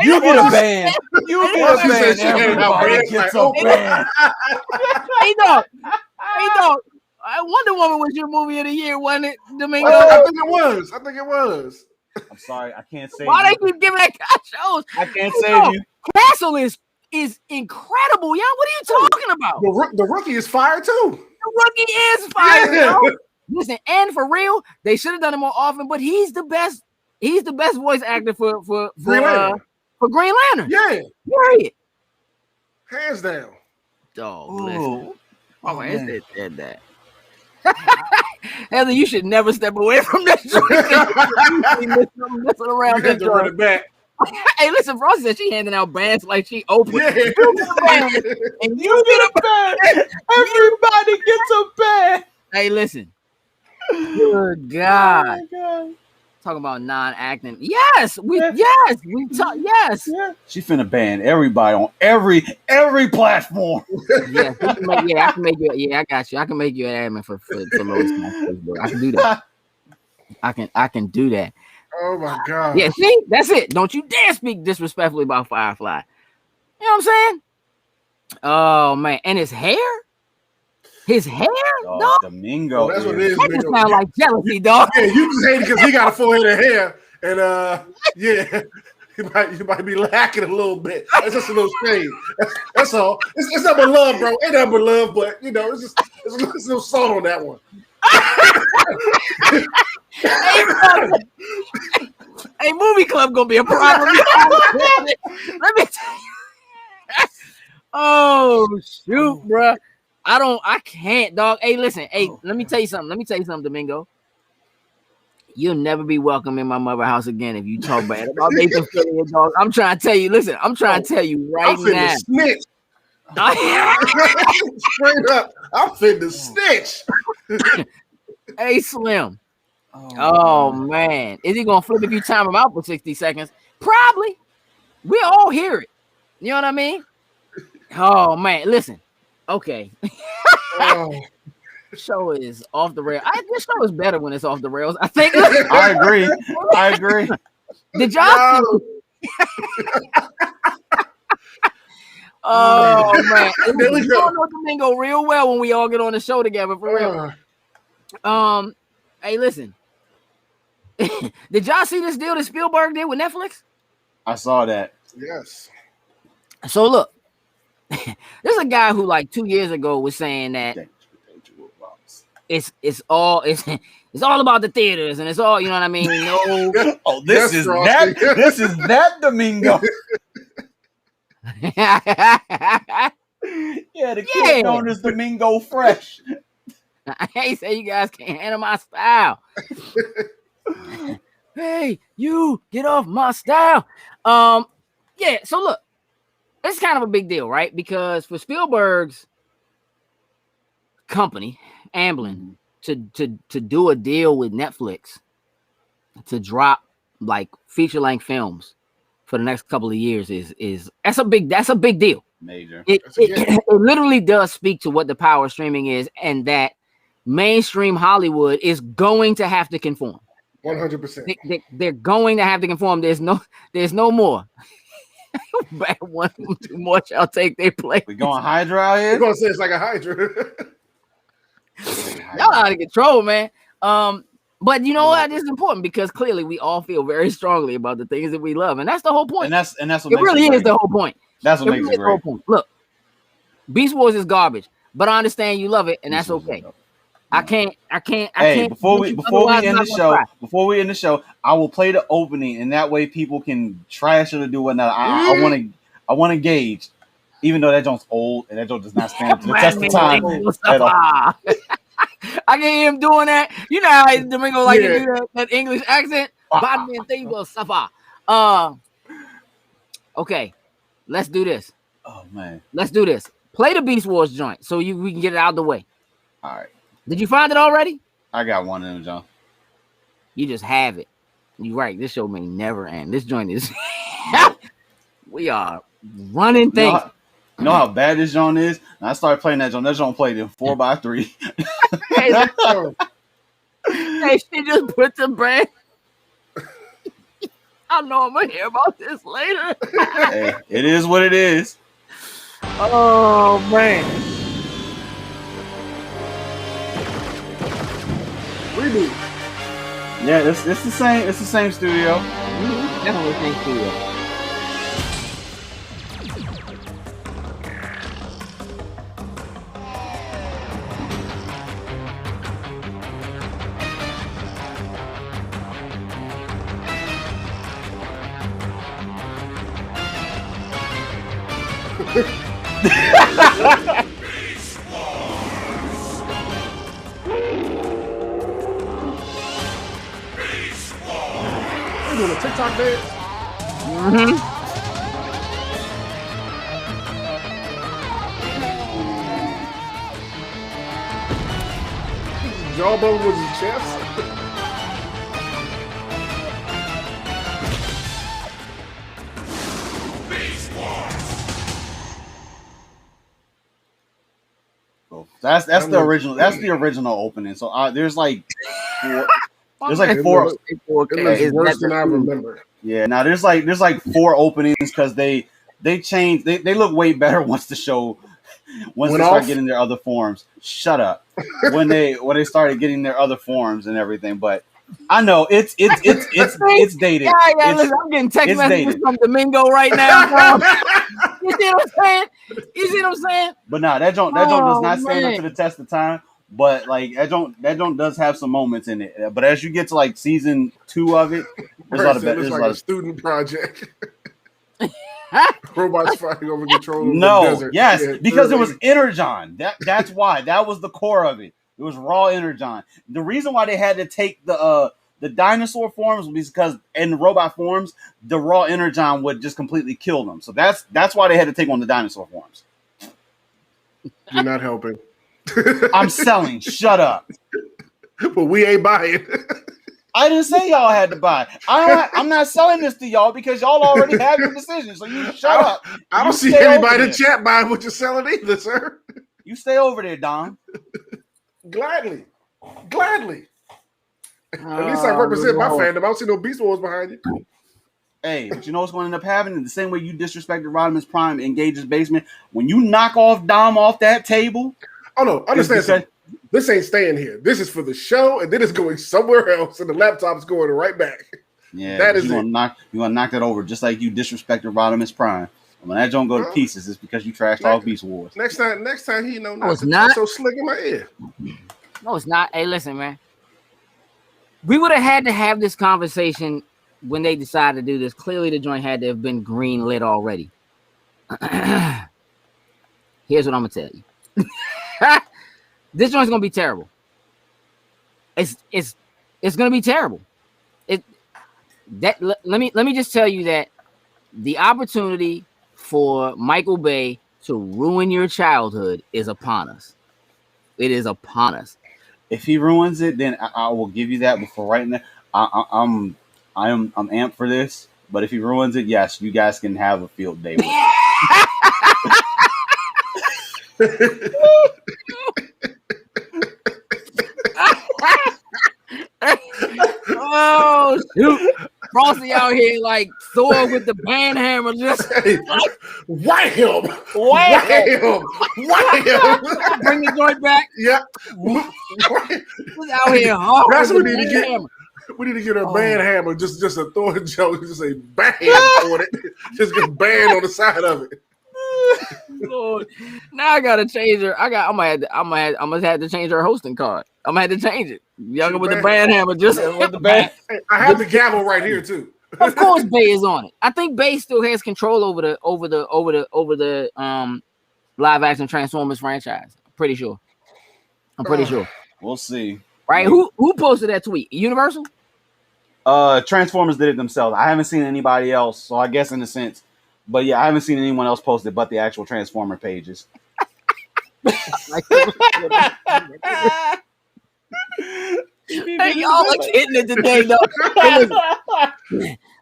C: You get a band. You get a band. Everybody gets a band.
A: Hey, dog. Wonder Woman was your movie of the year, wasn't it, Domingo?
B: I think it was.
C: I'm sorry, I can't say.
A: Why they keep giving that guy shows?
C: I can't save you.
A: Castle is incredible, y'all. What are you talking about?
B: The rookie is fire too.
A: The rookie is fire. Yeah. Listen, and for real, they should have done it more often. But he's the best. He's the best voice actor for Green Lantern.
B: Yeah,
A: period.
B: Hands down.
A: Dog, listen. Oh man, it said that. Heather, you should never step away from this joint. Messing around
B: this joint. Run it back.
A: Hey, listen, Frosty said she handing out bands like she opened.
B: Yeah.
A: You get a band, and you get a band.
C: Everybody gets a band.
A: Hey, listen. Good God. Oh God. Talking about non-acting. Yes, we talk. Yes.
C: Yeah. She finna ban everybody on every platform.
A: Yeah, I can make you. Yeah, I got you. I can make you an admin for Lois on Facebook. I can do that. I can do that.
B: Oh my God.
A: Yeah, see, that's it. Don't you dare speak disrespectfully about Firefly. You know what I'm saying? Oh man, and his hair. His hair, dog.
C: Domingo.
B: That's what it is.
A: That just sound like jealousy, dog.
B: Yeah, you just hate it because he got a full head of hair, and yeah, you might be lacking a little bit. It's just a little shade. That's all. It's not but love, bro. Ain't nothing but love, but you know, it's a little salt on that one.
A: Hey, movie club gonna be a problem. Let me tell you. Oh shoot, bro. I can't, dog. Hey, listen. Hey, let me tell you something, Domingo. You'll never be welcome in my mother house again if you talk bad about Nathan Fillion, dog. I'm trying to tell you. Listen, I'm trying to tell you right now.
B: Snitch. Straight up, I'm finna snitch.
A: Hey, Slim. Oh man, is he gonna flip if you time him out for 60 seconds? Probably. We all hear it. You know what I mean? Oh man, listen. Okay. show is off the rails. This show is better when it's off the rails. I think.
C: I agree.
A: Did y'all? Oh man, we don't know Domingo real well when we all get on the show together for real. Hey, listen. Did y'all see this deal that Spielberg did with Netflix?
C: I saw that.
B: Yes.
A: So look, there's a guy who like 2 years ago was saying that it's all about the theaters and it's all, you know what I mean? No.
C: Oh, this is that Domingo. Yeah, the kid known as Domingo Fresh.
A: I say you guys can't handle my style. Hey, you get off my style. Yeah, so look, it's kind of a big deal, right? Because for Spielberg's company, Amblin, to do a deal with Netflix to drop like feature-length films for the next couple of years is that's a big deal.
C: Major.
A: It literally does speak to what the power of streaming is, and that mainstream Hollywood is going to have to conform.
B: 100%.
A: They're going to have to conform. There's no more. Bad one, too much. I'll take their place.
C: We going Hydra out here?
B: You're gonna say it's like a Hydra.
A: Y'all out of control, man. But you know what? This is important because clearly we all feel very strongly about the things that we love, and that's the whole point.
C: And that's what
A: it really is the whole point.
C: That's what makes it great.
A: Look, Beastwars is garbage, but I understand you love it, and that's okay. I can't.
C: Hey, before we end the show, I will play the opening, and that way people can trash it or do whatnot. I want to gauge, even though that joint's old and that joint does not stand up to the test of time at all.
A: I can hear him doing that. You know how Domingo like to do that English accent. Batman thing will suffer. Okay, let's do this.
C: Oh man,
A: let's do this. Play the Beastwars joint so we can get it out of the way.
C: All right.
A: Did you find it already?
C: I got one of them, John.
A: You just have it. You're right. This show may never end. This joint is. We are running things.
C: You know how bad this joint is? And I started playing that joint. That joint played in 4x3.
A: Hey, she just put the brand. I know I'm gonna hear about this later.
C: Hey, it is what it is.
A: Oh man.
B: Reboot.
C: Yeah, it's the same. It's the same studio.
A: Definitely the same studio.
B: Doing a TikTok dance. Jawbone was his chest.
C: That's the original. That's the original opening. So there's like four. There's like four.
B: It was worse than I remember.
C: Yeah, now there's like four openings because they changed. They look way better once they start getting their other forms. Shut up. when they started getting their other forms and everything, but I know it's dated.
A: Yeah, listen, I'm getting text messages from Domingo right now. You see what I'm saying?
C: But nah, that joint does not stand up to the test of time. But like that joint does have some moments in it. But as you get to like season 2 of it, there's a lot of
B: it's like a student project. Robots fighting over control of the desert.
C: Yes, because it was Energon. That's why. That was the core of it. It was raw Energon. The reason why they had to take the dinosaur forms was because in the robot forms, the raw Energon would just completely kill them. So that's why they had to take on the dinosaur forms.
B: You're not helping.
C: I'm selling. Shut up.
B: But we ain't buying.
C: I didn't say y'all had to buy. I'm not selling this to y'all because y'all already have your decision. So you shut up.
B: I don't see anybody in the chat buying what you're selling either, sir.
C: You stay over there, Don.
B: Gladly. At least I represent my fandom. I don't see no Beast Wars behind you.
C: Hey, but you know what's going to end up happening? The same way you disrespected Rodimus Prime in Gage's basement, when you knock off Dom off that table.
B: Oh no, understand something. This ain't staying here. This is for the show, and then it's going somewhere else, and the laptop's going right back.
C: Yeah,
B: that is
C: you're gonna knock that over just like you disrespected Rodimus Prime. When that don't go to pieces, it's because you trashed all Beast Wars.
B: Next time he
A: no, it's not
B: so slick in my ear.
A: No, it's not. Hey, listen, man. We would have had to have this conversation when they decided to do this. Clearly, the joint had to have been green lit already. Here's what I'm gonna tell you. This joint's gonna be terrible. It's gonna be terrible. Let me just tell you that the opportunity for Michael Bay to ruin your childhood is upon us. It is upon us.
C: If he ruins it, then I will give you that. But for right now, I'm amped for this. But if he ruins it, yes, you guys can have a field day with it.
A: Oh shoot! Frosty out here like Thor with the band hammer, just
B: whack him.
A: Bring the joint back.
B: Yep.
A: He's out here hard.
B: That's what we need to get. We need to get a band hammer, just a Thor joke, just a bang on it, just get band on the side of it.
A: Lord. Now I gotta change her. I must have to change her hosting card. I'm gonna have to change it. Younger with the band hammer, just with the band.
B: Hey, I have the gavel right here too.
A: Of course, Bay is on it. I think Bay still has control over the live action Transformers franchise. I'm pretty sure.
C: We'll see.
A: Right? Who posted that tweet? Universal?
C: Transformers did it themselves. I haven't seen anybody else, so I guess in a sense. But yeah, I haven't seen anyone else post it but the actual Transformer pages.
A: Hey, y'all are getting it today, though.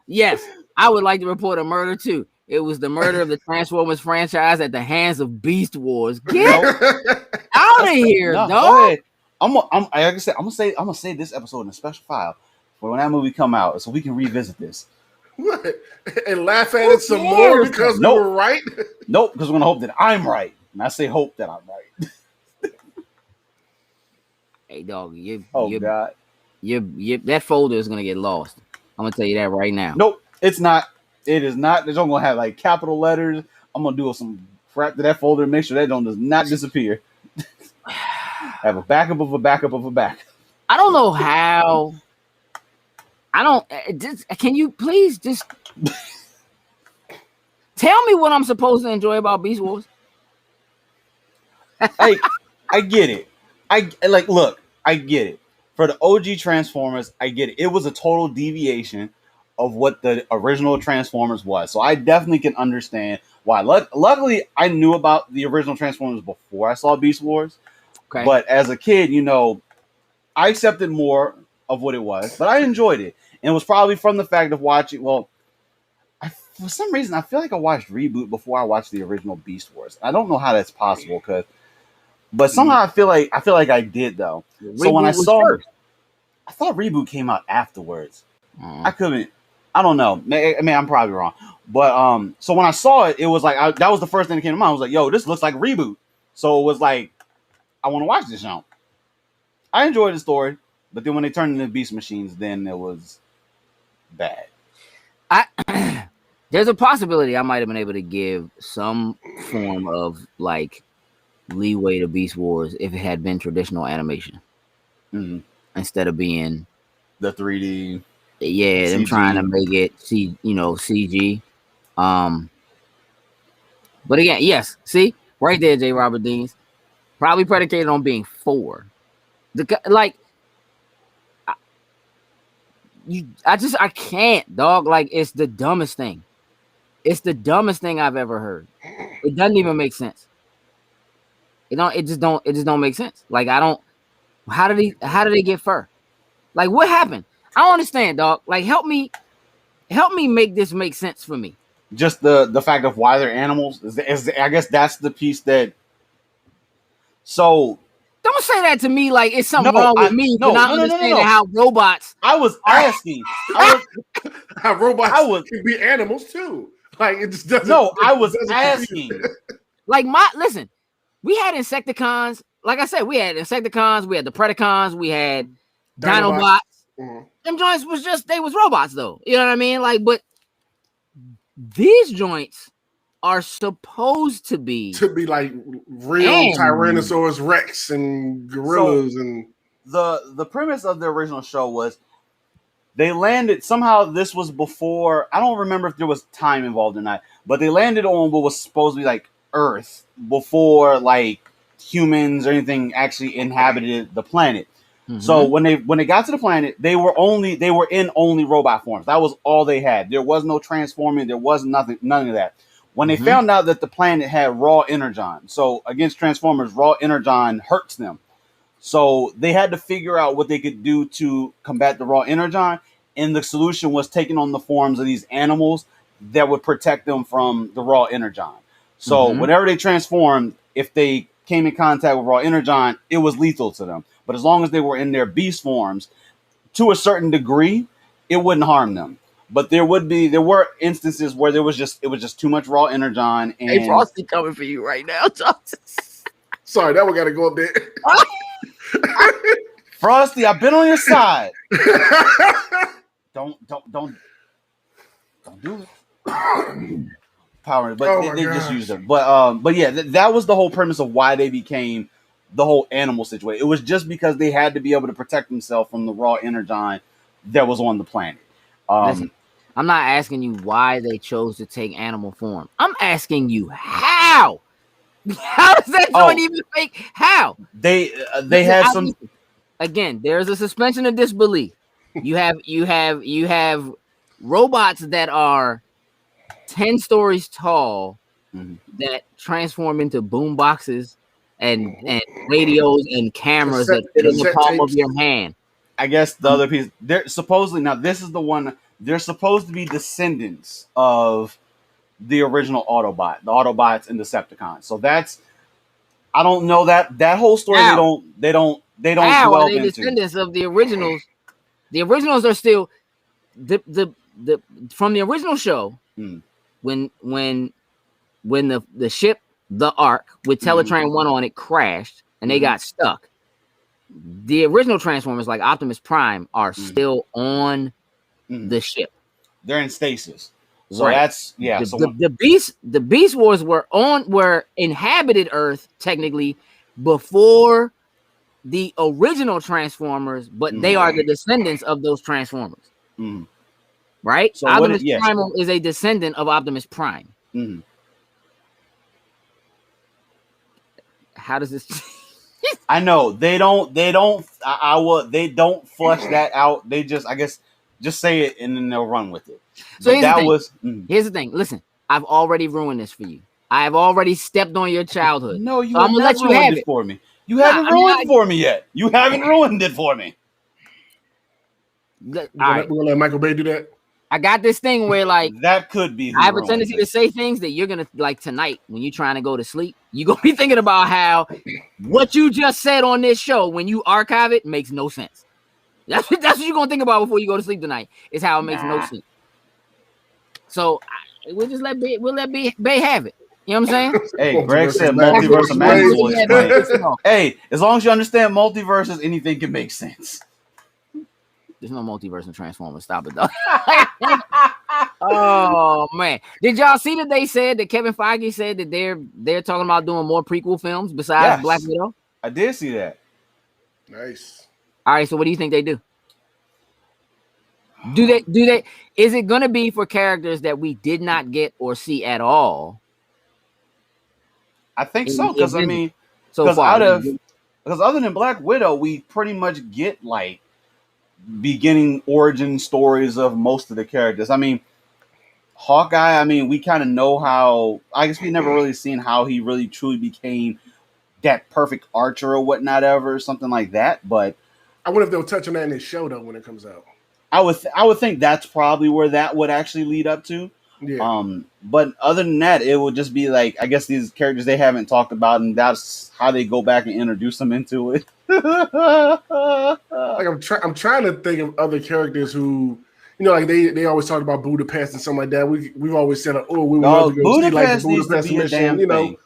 A: Yes, I would like to report a murder too. It was the murder of the Transformers franchise at the hands of Beast Wars. Get out of here, dog.
C: I'm gonna say this episode in a special file for when that movie come out, so we can revisit this.
B: What? And laugh at it some more because we were right?
C: Nope, because we're gonna hope that I'm right. And I say hope that I'm right.
A: Hey, dog,
C: God.
A: That folder is gonna get lost. I'm gonna tell you that right now.
C: Nope, it's not. It is not. They're gonna have like capital letters. I'm gonna do some crap to that folder and make sure that does not disappear. Have a backup of a backup of a backup.
A: I don't know how. Can you please just tell me what I'm supposed to enjoy about Beast Wars?
C: Hey, I get it. I get it. For the OG Transformers, I get it. It was a total deviation of what the original Transformers was. So I definitely can understand why. Luckily, I knew about the original Transformers before I saw Beast Wars. Okay. But as a kid, I accepted more of what it was, but I enjoyed it. And it was probably from the fact of watching, for some reason, I feel like I watched Reboot before I watched the original Beast Wars. I don't know how that's possible, but somehow I feel like I did though. So when I thought Reboot came out afterwards. I don't know. I mean, I'm probably wrong. But so when I saw it, it was like that was the first thing that came to mind. I was like, yo, this looks like Reboot. So it was like, I want to watch this show. I enjoyed the story, but then when they turned into Beast Machines, then it was bad.
A: There's a possibility I might have been able to give some form of like leeway to Beast Wars if it had been traditional animation instead of being
C: the 3D.
A: Yeah, them trying to make it CG. But again, yes, see right there, J. Robert Deans, probably predicated on being 4. I can't, dog. Like, it's the dumbest thing. It's the dumbest thing I've ever heard. It doesn't even make sense. It just don't make sense. Like, how did they get fur? Like, what happened? I don't understand, dog. Like, help me make this make sense for me.
C: Just the fact of why they're animals is I guess that's the piece that. So
A: Don't say that to me like it's something wrong with me for not understanding how robots.
C: I was asking.
B: How robots can be animals too. Like it just doesn't.
C: No, I was asking.
A: Like listen, we had Insecticons. Like I said, we had Insecticons. We had the Predacons. We had Dinobots. Mm-hmm. Them joints was they was robots though. You know what I mean? Like, but these joints are supposed to be
B: like real Tyrannosaurus Rex and gorillas. And
C: the premise of the original show was they landed somehow. This was before, I don't remember if there was time involved or not, but they landed on what was supposed to be like Earth before like humans or anything actually inhabited the planet. Mm-hmm. So when they got to the planet, they were in only robot forms. That was all they had. There was no transforming. There was none of that. When they found out that the planet had raw energon, so against Transformers, raw energon hurts them. So they had to figure out what they could do to combat the raw energon, and the solution was taking on the forms of these animals that would protect them from the raw energon. So whenever they transformed, if they came in contact with raw energon, it was lethal to them. But as long as they were in their beast forms, to a certain degree, it wouldn't harm them. But there were instances where it was just too much raw energon. And
A: hey, Frosty coming for you right now.
B: Sorry, that one got to go up there.
C: Frosty, I've been on your side. Don't do it. Power, but they just used them. But yeah, that was the whole premise of why they became the whole animal situation. It was just because they had to be able to protect themselves from the raw energon that was on the planet.
A: Listen, I'm not asking you why they chose to take animal form. I'm asking you how. How does that joint even make? How
C: they had some.
A: Again, there's a suspension of disbelief. You have robots that are 10 stories tall that transform into boom boxes and radios and cameras that fit in the palm of your hand.
C: I guess the other piece, they're supposedly, now this is the one, they're supposed to be descendants of the original Autobot, the Autobots and Decepticons. So that's, I don't know that whole story.
A: How?
C: They don't
A: How
C: delve
A: are they
C: into.
A: descendants of the originals? The originals are still the from the original show. When the ship, the Ark with Teletrain 1 on it crashed and they got stuck. The original Transformers, like Optimus Prime, are still on the ship.
C: They're in stasis. So
A: right.
C: That's
A: the Beastwars were inhabited Earth technically before the original Transformers, but they are the descendants of those Transformers. Right? So Optimus Prime is a descendant of Optimus Prime. How does this?
C: I know they don't flush that out. They just, I guess, just say it and then they'll run with it.
A: So here's the thing. Listen, I've already ruined this for you. I have already stepped on your childhood.
C: No, you have not ruined it for me. You haven't ruined it for me yet. You haven't ruined it for me.
B: All right, we're gonna let Michael Bay do that.
A: I got this thing where like
C: that could be.
A: I have a tendency to say things that you're gonna like tonight when you're trying to go to sleep. You're gonna be thinking about how what you just said on this show when you archive it makes no sense. That's what you're gonna think about before you go to sleep tonight. Is how it makes no sense. So we'll just let Bay have it. You know what I'm saying?
C: Hey, Greg said multiverse of madness. Hey, as long as you understand multiverses, anything can make sense.
A: There's no multiverse in Transformers. Stop it, though. Oh man, did y'all see that they said that Kevin Feige said that they're talking about doing more prequel films besides Black Widow?
C: I did see that.
B: Nice.
A: All right, so what do you think they do? Do they? Is it going to be for characters that we did not get or see at all?
C: I think so, because I mean, because other than Black Widow, we pretty much get like beginning origin stories of most of the characters. I mean, Hawkeye, I mean, we kind of know how, I guess we never really seen how he really truly became that perfect archer or whatnot ever, something like that. But
B: I wonder if they'll touch on that in his show though when it comes out.
C: I would think that's probably where that would actually lead up to.
B: Yeah.
C: But other than that, it would just be like, I guess these characters they haven't talked about, and that's how they go back and introduce them into it.
B: Like I'm trying to think of other characters who, like they always talk about Budapest and something like that. We've always said, oh, we would love to go see like the Budapest mission,
C: thing.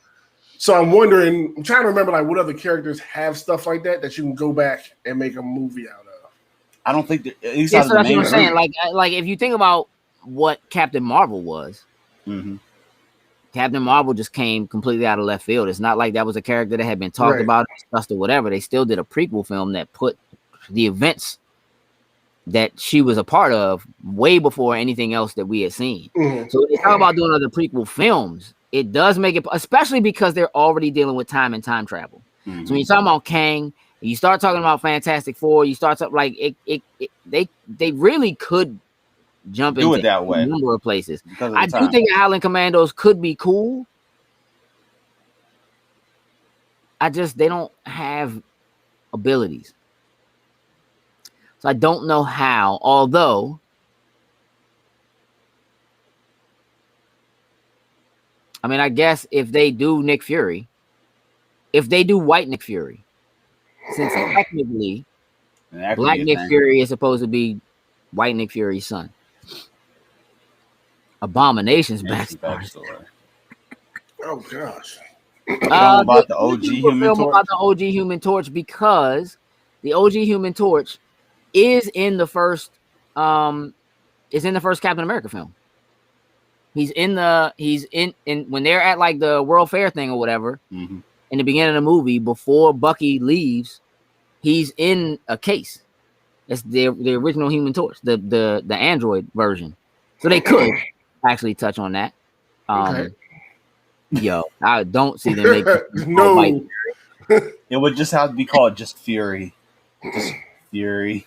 B: So I'm wondering, I'm trying to remember like what other characters have stuff like that you can go back and make a movie out of.
C: I don't think that, at least
A: so that's what I'm saying. Like if you think about what Captain Marvel was, Captain Marvel just came completely out of left field. It's not like that was a character that had been talked about, discussed, or whatever. They still did a prequel film that put the events that she was a part of way before anything else that we had seen. So when they talk about doing other prequel films, it does make it, especially because they're already dealing with time and time travel. So when you're talking about Kang, you start talking about Fantastic Four, you start talking like they really could jump into
C: it that way.
A: A number of places. I do think Howling Commandos could be cool. They don't have abilities. So I don't know how, although I mean, I guess if they do Nick Fury, if they do white Nick Fury, since technically black Nick Fury is supposed to be white Nick Fury's son. Abomination's backstory.
B: Oh gosh.
C: About the OG Human Torch.
A: About the OG Human Torch, because the OG Human Torch is in the first Captain America film. He's in when they're at like the World Fair thing or whatever, in the beginning of the movie, before Bucky leaves, he's in a case. That's the original Human Torch, the android version. So they could actually touch on that. Yo, I don't see them make
B: no.
C: It would just have to be called just Fury. Just Fury.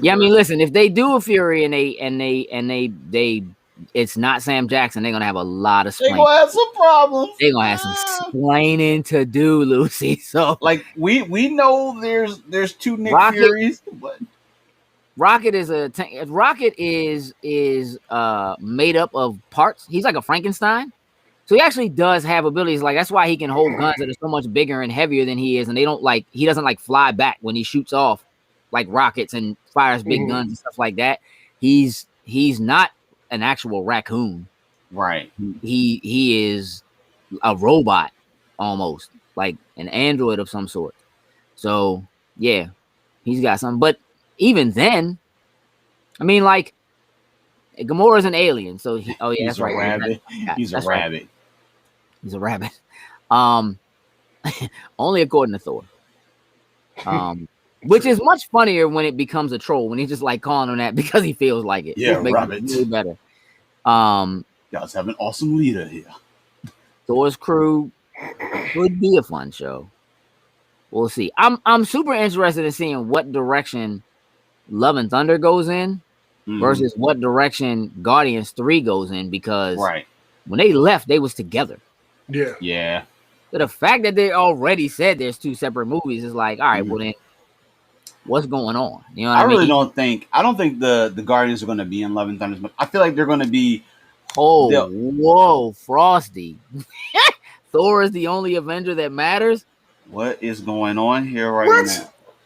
A: Yeah, I mean, listen, if they do a Fury and they it's not Sam Jackson, they're gonna have a lot of
C: They're gonna have some problems.
A: They're gonna have some explaining to do, Lucy. So
C: like we know there's two Nick Furies, but
A: Rocket is made up of parts. He's like a Frankenstein. So he actually does have abilities. Like that's why he can hold guns that are so much bigger and heavier than he is, and he doesn't like fly back when he shoots off like rockets and fires big guns and stuff like that. He's not an actual raccoon.
C: Right.
A: He is a robot almost, like an android of some sort. So yeah, he's got something. But even then, I mean, like Gamora's an alien, so that's right.
C: Rabbit. He's a rabbit.
A: He's a rabbit. Only according to Thor. Which is much funnier when it becomes a troll, when he's just like calling him that because he feels like it.
C: Yeah,
A: rabbit. Really better.
C: You guys have an awesome leader here.
A: Thor's crew would be a fun show. We'll see. I'm super interested in seeing what direction Love and Thunder goes in versus what direction Guardians 3 goes in, because when they left, they was together.
C: Yeah.
A: But the fact that they already said there's two separate movies is like, all right, well then, what's going on? You know what I mean?
C: I don't think the Guardians are going to be in Love and Thunder, but I feel like they're going to be.
A: Whoa, Frosty! Thor is the only Avenger that matters.
C: What is going on here now?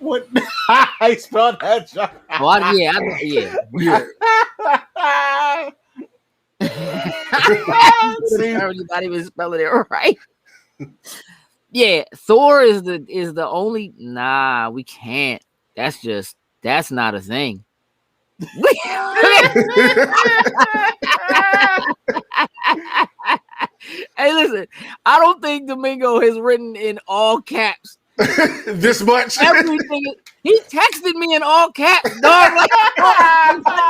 C: What? I spelled that.
A: Well, yeah. Everybody was spelling it right. Yeah, Thor is the only. Nah, we can't. That's not a thing. Hey, listen, I don't think Domingo has written in all caps
B: this much.
A: Everything he texted me in all caps, dog. Like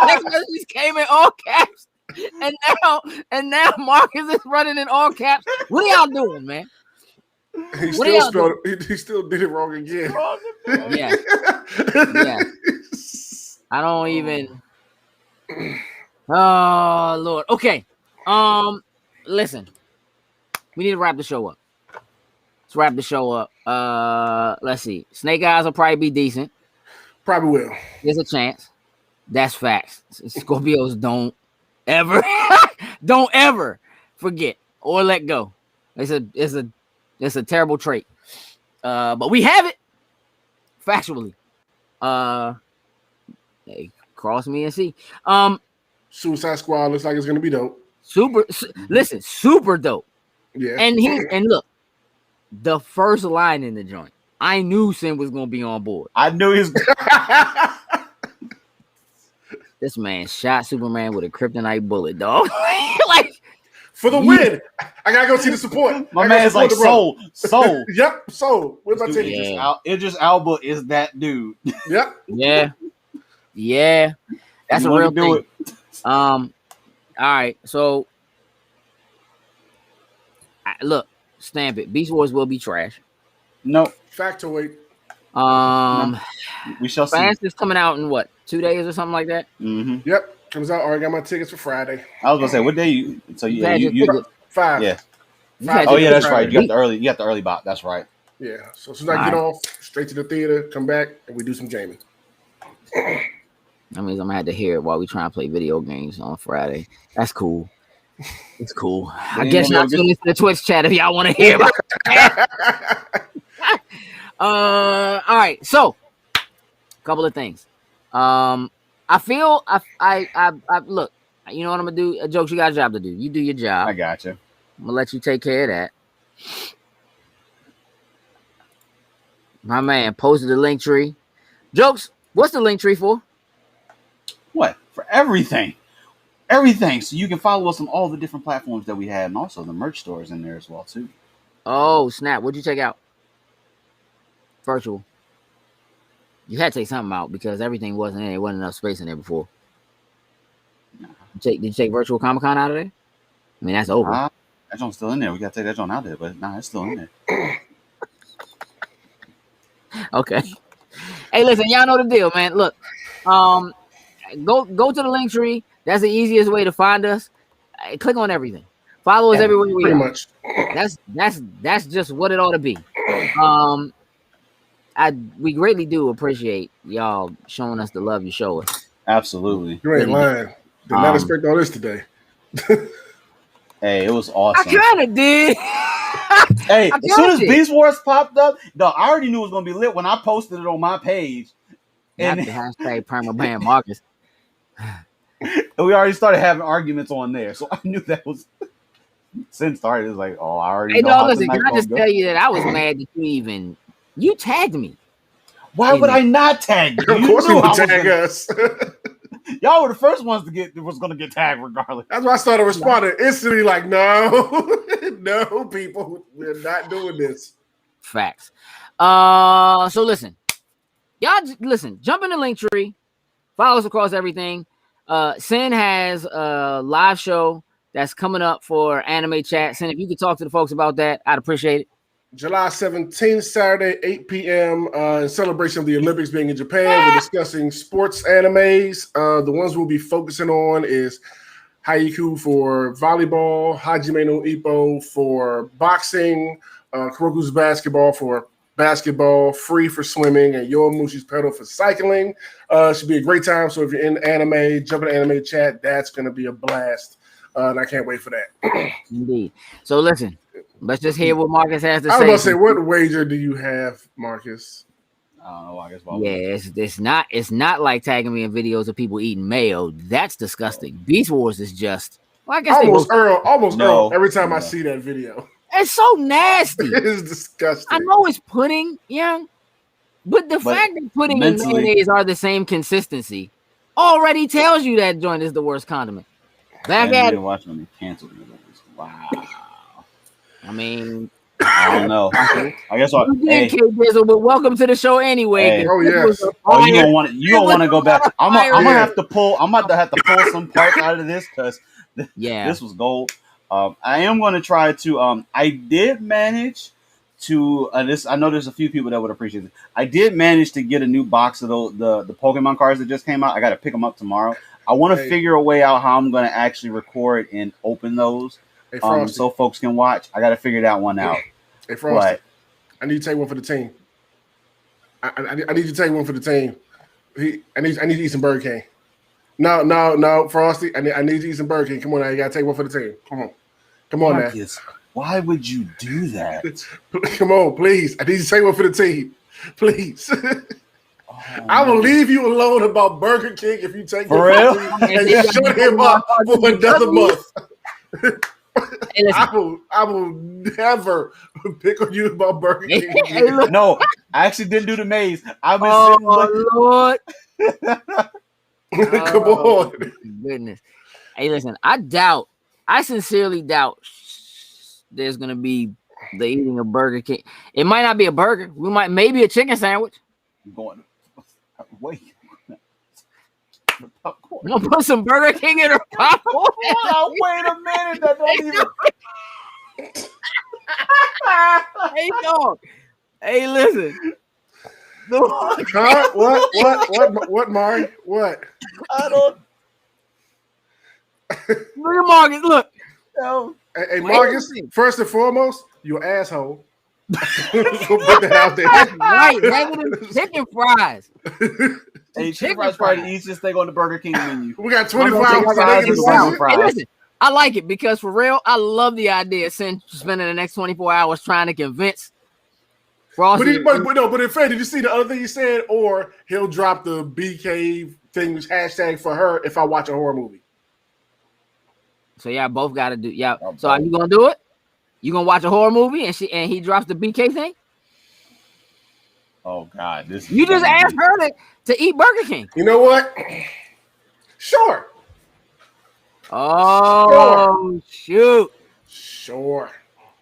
A: text messages came in all caps, and now Marcus is running in all caps. What are y'all doing, man?
B: He still did it wrong again.
A: Yeah. I don't even. Oh Lord. Okay. Listen. We need to wrap the show up. Let's wrap the show up. Let's see. Snake Eyes will probably be decent.
B: Probably will.
A: There's a chance. That's facts. Scorpios don't ever Don't ever forget or let go. It's a terrible trait. But we have it factually. Hey, cross me and see.
B: Suicide Squad looks like it's gonna be dope.
A: Listen, super dope.
B: Yeah.
A: And look, the first line in the joint, I knew Sin was gonna be on board.
C: I knew he was.
A: This man shot Superman with a kryptonite bullet, dog. Like
B: for the win. I gotta go see the support.
C: My man's like soul.
B: Yep, soul. Where's my ticket?
C: Idris Elba is that dude.
B: Yep.
A: Yeah. That's a real thing. All right, so look, stamp it. Beast Wars will be trash.
C: No.
B: Factoid.
C: No. We shall see.
A: Fast is coming out in what, 2 days or something like that?
C: Mm-hmm.
B: Yep, comes out. Already got my tickets for Friday.
C: I was gonna say, what day you? So you
B: 5.
C: Yeah.
B: 5.
C: Oh yeah, that's right. You got the early bot. That's right.
B: Yeah. So as soon as I get off, straight to the theater, come back, and we do some Jamie.
A: That means I'm gonna have to hear it while we try and play video games on Friday. That's cool. It's cool. I guess y'all tune into the Twitch chat if y'all want to hear about it. All right. So, a couple of things. I feel I look. You know what I'm gonna do? Jokes, you got a job to do. You do your job.
C: I got you.
A: I'm gonna let you take care of that. My man posted the link tree. Jokes, what's the link tree for?
C: What? For everything. Everything. So you can follow us on all the different platforms that we have, and also the merch stores in there as well, too.
A: Oh, snap. What'd you take out? Virtual. You had to take something out because everything wasn't in there. There wasn't enough space in there before.
C: Nah.
A: Did you take Virtual Comic-Con out of there? I mean, that's over.
C: That joint's still in there. We got to take that joint out there, but it's still in there.
A: Okay. Hey, listen, y'all know the deal, man. Look, go to the link tree. That's the easiest way to find us. Click on everything. Follow us everywhere we
B: pretty
A: are.
B: much.
A: That's just what it ought to be. We greatly do appreciate y'all showing us the love you show us.
C: Absolutely.
B: You ain't lying. Did not expect all this today.
C: Hey, it was awesome.
A: I kind of did.
C: Hey, as soon as Beast Wars popped up, I already knew it was gonna be lit when I posted it on my page.
A: And the hashtag permaban Marcus.
C: And we already started having arguments on there, so I knew that was since started. It was like, oh, I already know. How
A: listen, can I just tell you that I was mad that you tagged me.
C: Why would I not tag you?
B: Of course, you would tag us.
C: Y'all were the first ones to was going to get tagged regardless.
B: That's why I started responding instantly. Like, no, no, people, we're not doing this.
A: Facts. So listen, y'all. Listen, jump in the link tree. Follow us across everything. Sin has a live show that's coming up for Anime Chat. Sin, if you could talk to the folks about that, I'd appreciate it.
B: July 17th, Saturday, 8 p.m. In celebration of the Olympics being in Japan. We're discussing sports animes. The ones we'll be focusing on is Haikyuu for volleyball, Hajime no Ippo for boxing, Kuroko's basketball for basketball, Free for swimming, and Yowamushi's pedal for cycling. Should be a great time. So if you're in anime, jump in Anime Chat. That's going to be a blast. And I can't wait for that.
A: Indeed. So listen, let's just hear what Marcus has to say.
B: I was going to say, what wager do you have, Marcus?
C: I don't know. I guess.
A: Yeah, it's not like tagging me in videos of people eating mayo. That's disgusting. Beast Wars is just. Well, I guess
B: almost Earl every time I see that video.
A: It's so nasty.
B: It is disgusting.
A: I know it's pudding, but the fact that pudding and mayonnaise are the same consistency already tells you that joint is the worst condiment. Back at it.
C: Watch when they canceled it. Wow.
A: I mean,
C: I don't know. I guess what?
A: Hey, but welcome to the show anyway.
B: Hey. Oh yes.
C: Oh, you don't want to go back. I'm gonna have to pull. I'm about to have to pull some parts out of this because this was gold. I am going to try to. I did manage to. I know there's a few people that would appreciate it. I did manage to get a new box of the Pokemon cards that just came out. I got to pick them up tomorrow. I want to figure a way out how I'm going to actually record and open those, so folks can watch. I got to figure that one out.
B: Hey Frosty, I need to take one for the team. I need to take one for the team. I need to eat some Burger King. No, Frosty. I need you to eat some Burger King. Come on now, you gotta take one for the team. Come on now.
C: Why would you do that?
B: Come on, please. I need you to take one for the team, please. I will leave you alone about Burger King if you take
C: for
B: real
C: and
B: shut him up for another month. I will never pick on you about Burger King.
C: No, I actually didn't do the maze. I've been
A: Lord.
B: Come on.
A: Goodness. Hey, listen, I sincerely doubt there's gonna be the eating of Burger King. It might not be a burger. Maybe a chicken sandwich.
C: Wait.
A: I'm gonna put some Burger King in her popcorn.
C: Wait a minute. That don't even.
A: Hey, dog. Hey, listen.
B: Huh? What, Mari? What?
C: I don't.
A: Look at Marcus. Look.
B: Hey, Marcus. First and foremost, you asshole. So put that out there.
A: Right, negative chicken fries.
C: Hey, chicken fries probably the easiest thing on the Burger King menu.
B: We got 24 hours to make it.
A: Hey, listen, I like it because for real, I love the idea of spending the next 24 hours trying to convince Frosty.
B: But in fact, did you see the other thing he said? Or he'll drop the BK thing hashtag for her if I watch a horror movie.
A: So y'all both got to do. Yeah. So are you gonna do it? You gonna watch a horror movie and he drops the BK thing?
C: Oh God,
A: you just asked her to eat Burger King.
B: You know what? Sure.
A: Oh shoot.
B: Sure.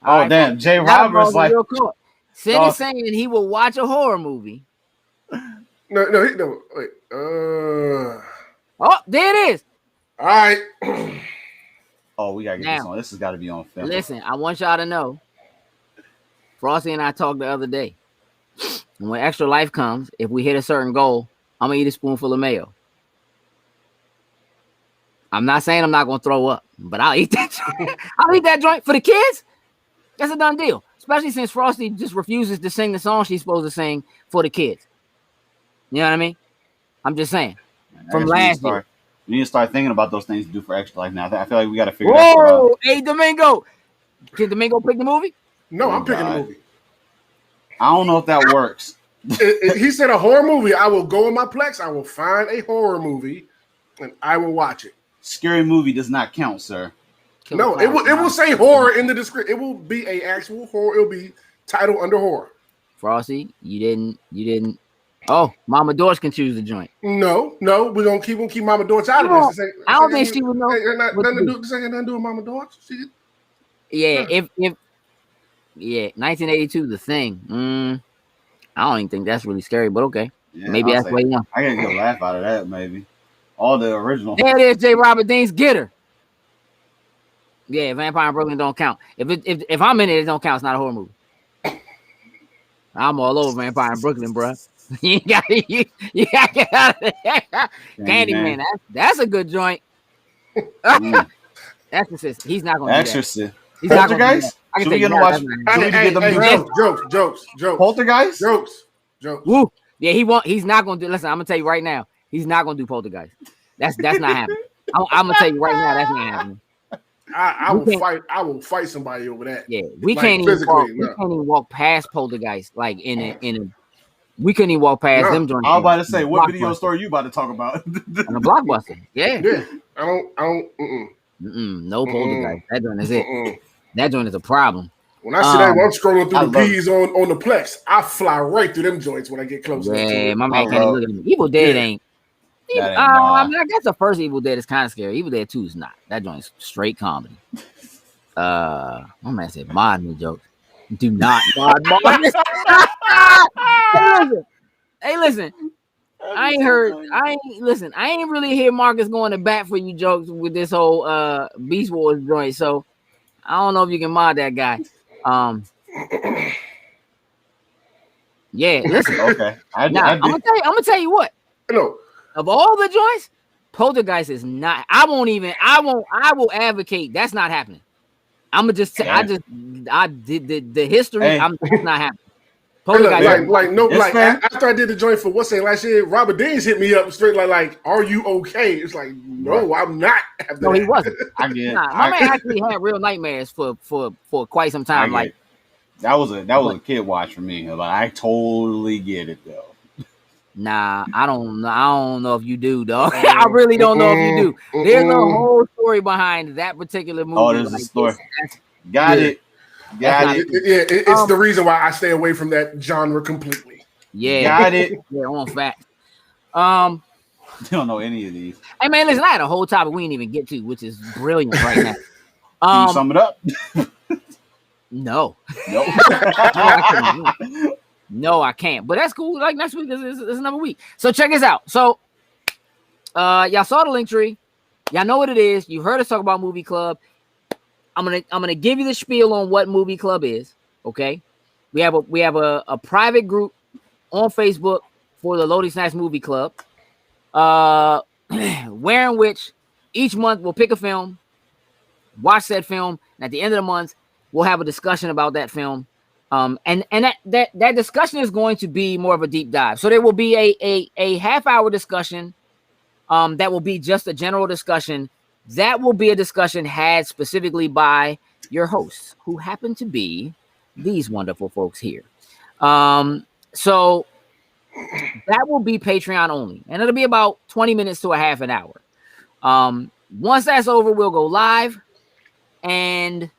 C: Oh right, damn, Jay Roberts like
A: Cindy saying he will watch a horror movie.
B: No. Wait.
A: Oh, there it is.
B: All right.
C: Oh, we gotta get this on. This has got to be on film.
A: Listen, I want y'all to know. Frosty and I talked the other day. And when Extra Life comes, if we hit a certain goal, I'm gonna eat a spoonful of mayo. I'm not saying I'm not gonna throw up, but I'll eat that joint. I'll eat that joint for the kids. That's a done deal. Especially since Frosty just refuses to sing the song she's supposed to sing for the kids. You know what I mean? I'm just saying. From last year.
C: We need to start thinking about those things to do for Extra Life now. I feel like we got to figure that out.
A: Whoa, hey Domingo. Can Domingo pick the movie?
B: No, I'm picking the movie.
C: I don't know if that works.
B: He said a horror movie. I will go in my Plex. I will find a horror movie, and I will watch it.
C: Scary movie does not count, sir.
B: No, it will say horror in the description. It will be a actual horror. It'll be titled under horror.
A: Frosty, you didn't. Oh, Mama Dorch can choose the joint.
B: No, we're gonna keep Mama Dorch out of this.
A: I don't think she would know.
B: Nothing to do with Mama Dorch.
A: Yeah, if 1982, The Thing. I don't even think that's really scary, but okay.
C: Yeah,
A: maybe that's way young.
C: I get a good laugh out of that, maybe. All the original.
A: There it is, J. Robert Dean's Get Her. Yeah, Vampire in Brooklyn don't count. If I'm in it don't count. It's not a horror movie. I'm all over Vampire in Brooklyn, bro. you got to get out of there. Candyman, that's a good joint. Exorcist, he's not going to do that.
C: Exorcist.
A: He's not going
C: to Should we get to watch?
B: Jokes.
C: Poltergeist?
B: Jokes.
A: Woo. Yeah, he's not going to do. Listen, I'm going to tell you right now. He's not going to do Poltergeist. That's not happening. I'm going to tell you right now. That's not happening.
B: I will fight somebody over that.
A: Yeah, we can't even walk past Poltergeist. Like we couldn't even walk past them.
C: I was about to say, what video store you about to talk about?
A: On the Blockbuster. Yeah.
B: I don't.
A: No Poltergeist. That joint is it. That joint is a problem.
B: When I see that, when I'm scrolling through the P's on the Plex, I fly right through them joints when I get close.
A: Yeah, my man can't even look at me. Evil Dead ain't. I guess the first Evil Dead is kind of scary. Evil Dead 2 is not. That joint is straight comedy. My man said mod me jokes. Do not mod. Hey, listen. I ain't really hear Marcus going to bat for you jokes with this whole Beastwars joint. So I don't know if you can mod that guy. Yeah, listen.
C: Okay.
A: I'm gonna tell you what.
B: No.
A: Of all the joints, Poltergeist is not. I will advocate that's not happening. I'm gonna just. I did the history. It's not happening. Polar guy,
B: after I did the joint for what's it last year, Robert Deans hit me up straight like, "Are you okay?" It's like, no, right. I'm not.
A: No, he wasn't. My man actually had real nightmares for quite some time. Like
C: that was a kid watch for me. Like I totally get it though.
A: Nah, I don't know if you do, dog. I really don't know if you do. There's a whole story behind that particular movie.
C: Oh, there's a story. Got it.
B: It's the reason why I stay away from that genre completely.
A: Yeah,
C: got it.
A: Yeah, on fact.
C: You don't know any of these.
A: Hey man, listen, I had a whole topic we didn't even get to, which is brilliant right now.
C: Can you sum it up?
A: No. No, I can't. But that's cool. Like next week is another week. So check this out. So y'all saw the link tree. Y'all know what it is. You heard us talk about Movie Club. I'm gonna give you the spiel on what Movie Club is. Okay. We have a private group on Facebook for the Loading Snacks Movie Club. Where in which each month we'll pick a film, watch that film, and at the end of the month, we'll have a discussion about that film. And that discussion is going to be more of a deep dive. So there will be a half-hour discussion that will be just a general discussion. That will be a discussion had specifically by your hosts, who happen to be these wonderful folks here. So that will be Patreon only, and it'll be about 20 minutes to a half an hour. Once that's over, we'll go live, and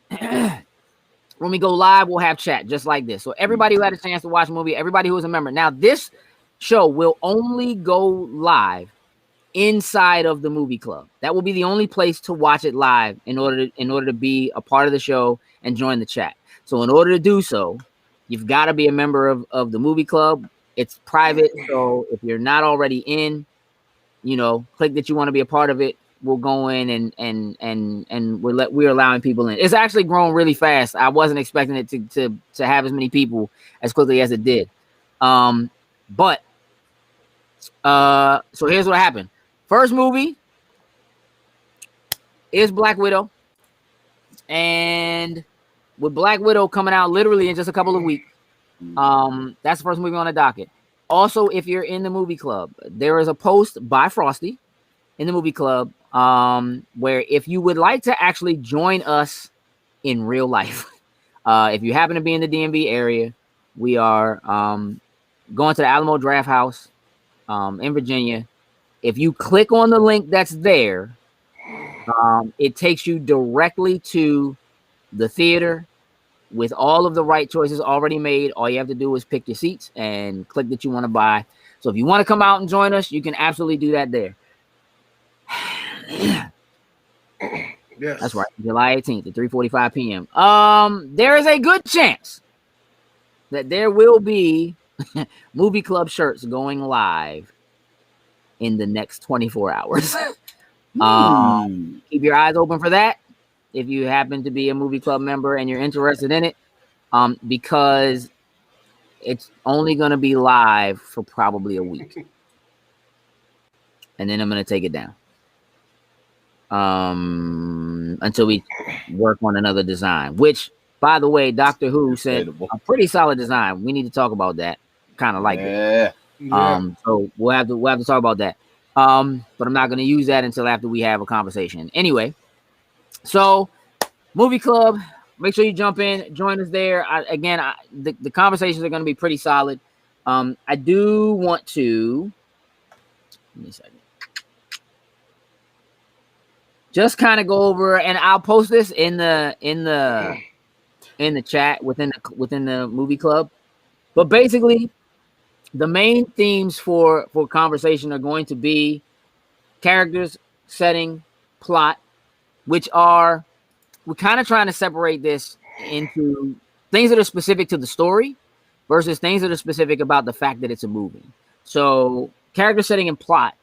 A: when we go live, we'll have chat just like this. So everybody who had a chance to watch the movie, everybody who is a member. Now, this show will only go live inside of the Movie Club. That will be the only place to watch it live in order to be a part of the show and join the chat. So in order to do so, you've got to be a member of the Movie Club. It's private, so if you're not already in, click that you want to be a part of it. We'll go in and we're allowing people in. It's actually grown really fast. I wasn't expecting it to have as many people as quickly as it did. So here's what happened. First movie is Black Widow, and with Black Widow coming out literally in just a couple of weeks, that's the first movie on the docket. Also, if you're in the Movie Club, there is a post by Frosty in the Movie Club where if you would like to actually join us in real life, if you happen to be in the DMV area, we are going to the Alamo Draft House in Virginia. If you click on the link that's there, it takes you directly to the theater with all of the right choices already made. All you have to do is pick your seats and click that you want to buy. So if you want to come out and join us, you can absolutely do that there.
B: Yes.
A: That's right. July 18th at 3:45 p.m. There is a good chance that there will be Movie Club shirts going live in the next 24 hours. Keep your eyes open for that if you happen to be a Movie Club member and you're interested in it, because it's only going to be live for probably a week. And then I'm going to take it down until we work on another design, which, by the way, Doctor Who said a pretty solid design. We need to talk about that. Kind of like it. So we'll have to talk about that. But I'm not going to use that until after we have a conversation. Anyway, so Movie Club, make sure you jump in, join us there. The conversations are going to be pretty solid. I do want to give me a second. Just kind of go over, and I'll post this in the chat within the Movie Club. But basically, the main themes for conversation are going to be characters, setting, plot, which are, we're kind of trying to separate this into things that are specific to the story versus things that are specific about the fact that it's a movie. So character, setting, and plot.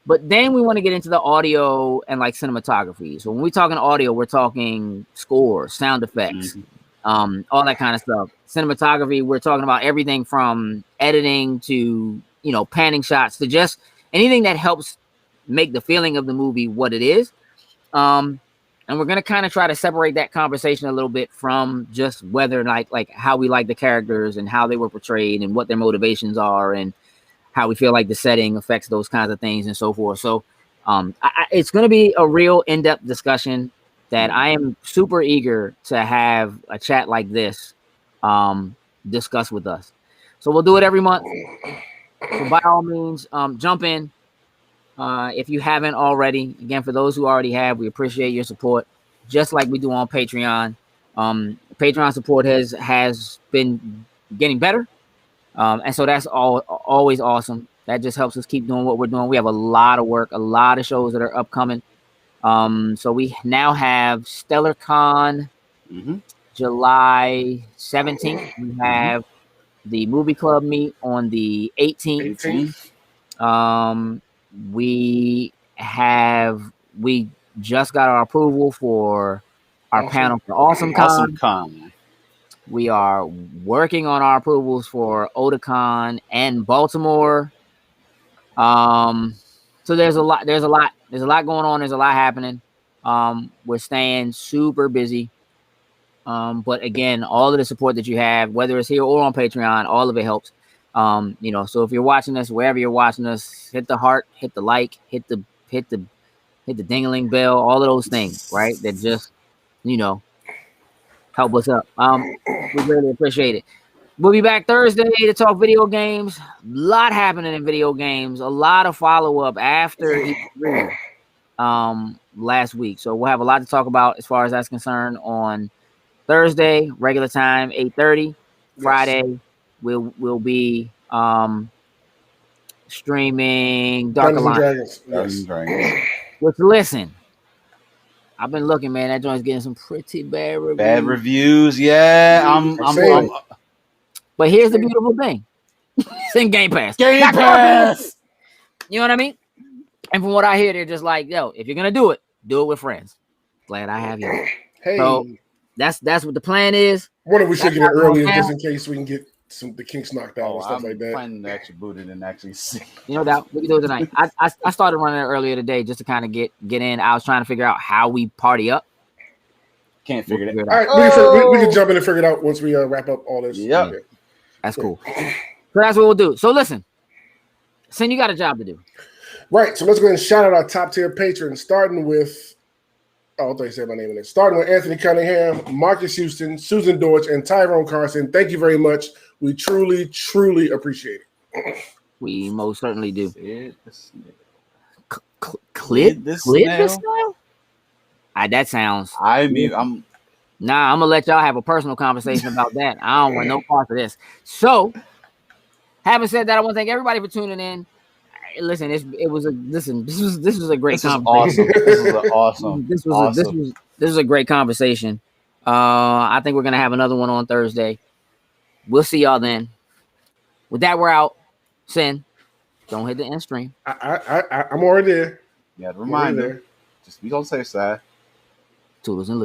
A: But then we want to get into the audio and like cinematography. So when we're talking audio, we're talking score, sound effects, all that kind of stuff. Cinematography, we're talking about everything from editing to, panning shots to just anything that helps make the feeling of the movie what it is. And we're gonna kind of try to separate that conversation a little bit from just whether like how we like the characters and how they were portrayed and what their motivations are and how we feel like the setting affects those kinds of things and so forth. So it's gonna be a real in-depth discussion that I am super eager to have a chat like this discuss with us. So we'll do it every month. So by all means, jump in. If you haven't already, again, for those who already have, we appreciate your support, just like we do on Patreon. Patreon support has been getting better, and so that's always awesome. That just helps us keep doing what we're doing. We have a lot of work, a lot of shows that are upcoming. So we now have StellarCon, July 17th. We have the movie club meet on the 18th. We just got our approval for our panel for AwesomeCon. We are working on our approvals for Otakon and Baltimore. So there's a lot going on. There's a lot happening. We're staying super busy. But again, all of the support that you have, whether it's here or on Patreon, all of it helps. So if you're watching us, wherever you're watching us, hit the heart, hit the like, hit the ding-a-ling bell, all of those things, right? That just, help us up. We really appreciate it. We'll be back Thursday to talk video games. A lot happening in video games. A lot of follow-up after E3 last week. So we'll have a lot to talk about as far as that's concerned on Thursday, regular time, 8:30. Friday, we'll be streaming Dark Alliance. Which, listen, I've been looking, man. That joint's getting some pretty bad reviews.
C: Yeah,
A: But here's the beautiful thing: it's in Game Pass.
C: You
A: know what I mean? And from what I hear, they're just like, yo, if you're gonna do it with friends. Glad I have you.
B: Hey.
A: So that's what the plan is.
B: Wonder if we should get it earlier just in case we can get the kinks knocked out and stuff like that.
C: I'm planning to actually boot it and actually see.
A: No doubt. We can do it tonight. I started running it earlier today just to kind of get in. I was trying to figure out how we party up.
C: Can't figure it out.
B: All right, we can jump in and figure it out once we wrap up all this.
C: Yep.
A: That's cool. So that's what we'll do. So listen, Sin, you got a job to do.
B: Right. So let's go ahead and shout out our top tier patrons, starting with I thought you said my name in it. Starting with Anthony Cunningham, Marcus Houston, Susan Dorch, and Tyrone Carson. Thank you very much. We truly, truly appreciate it.
A: We most certainly do.
C: Clip this
A: snail? That sounds.
C: I'm
A: I'm gonna let y'all have a personal conversation about that. I don't want no part of this. So, having said that, I want to thank everybody for tuning in. Listen, this was a great conversation. This was a great conversation. I think we're gonna have another one on Thursday. We'll see y'all then. With that, we're out. Sin, don't hit the end stream.
B: I'm already there.
C: Yeah, reminder. Just be on the safe side.
A: Toodles and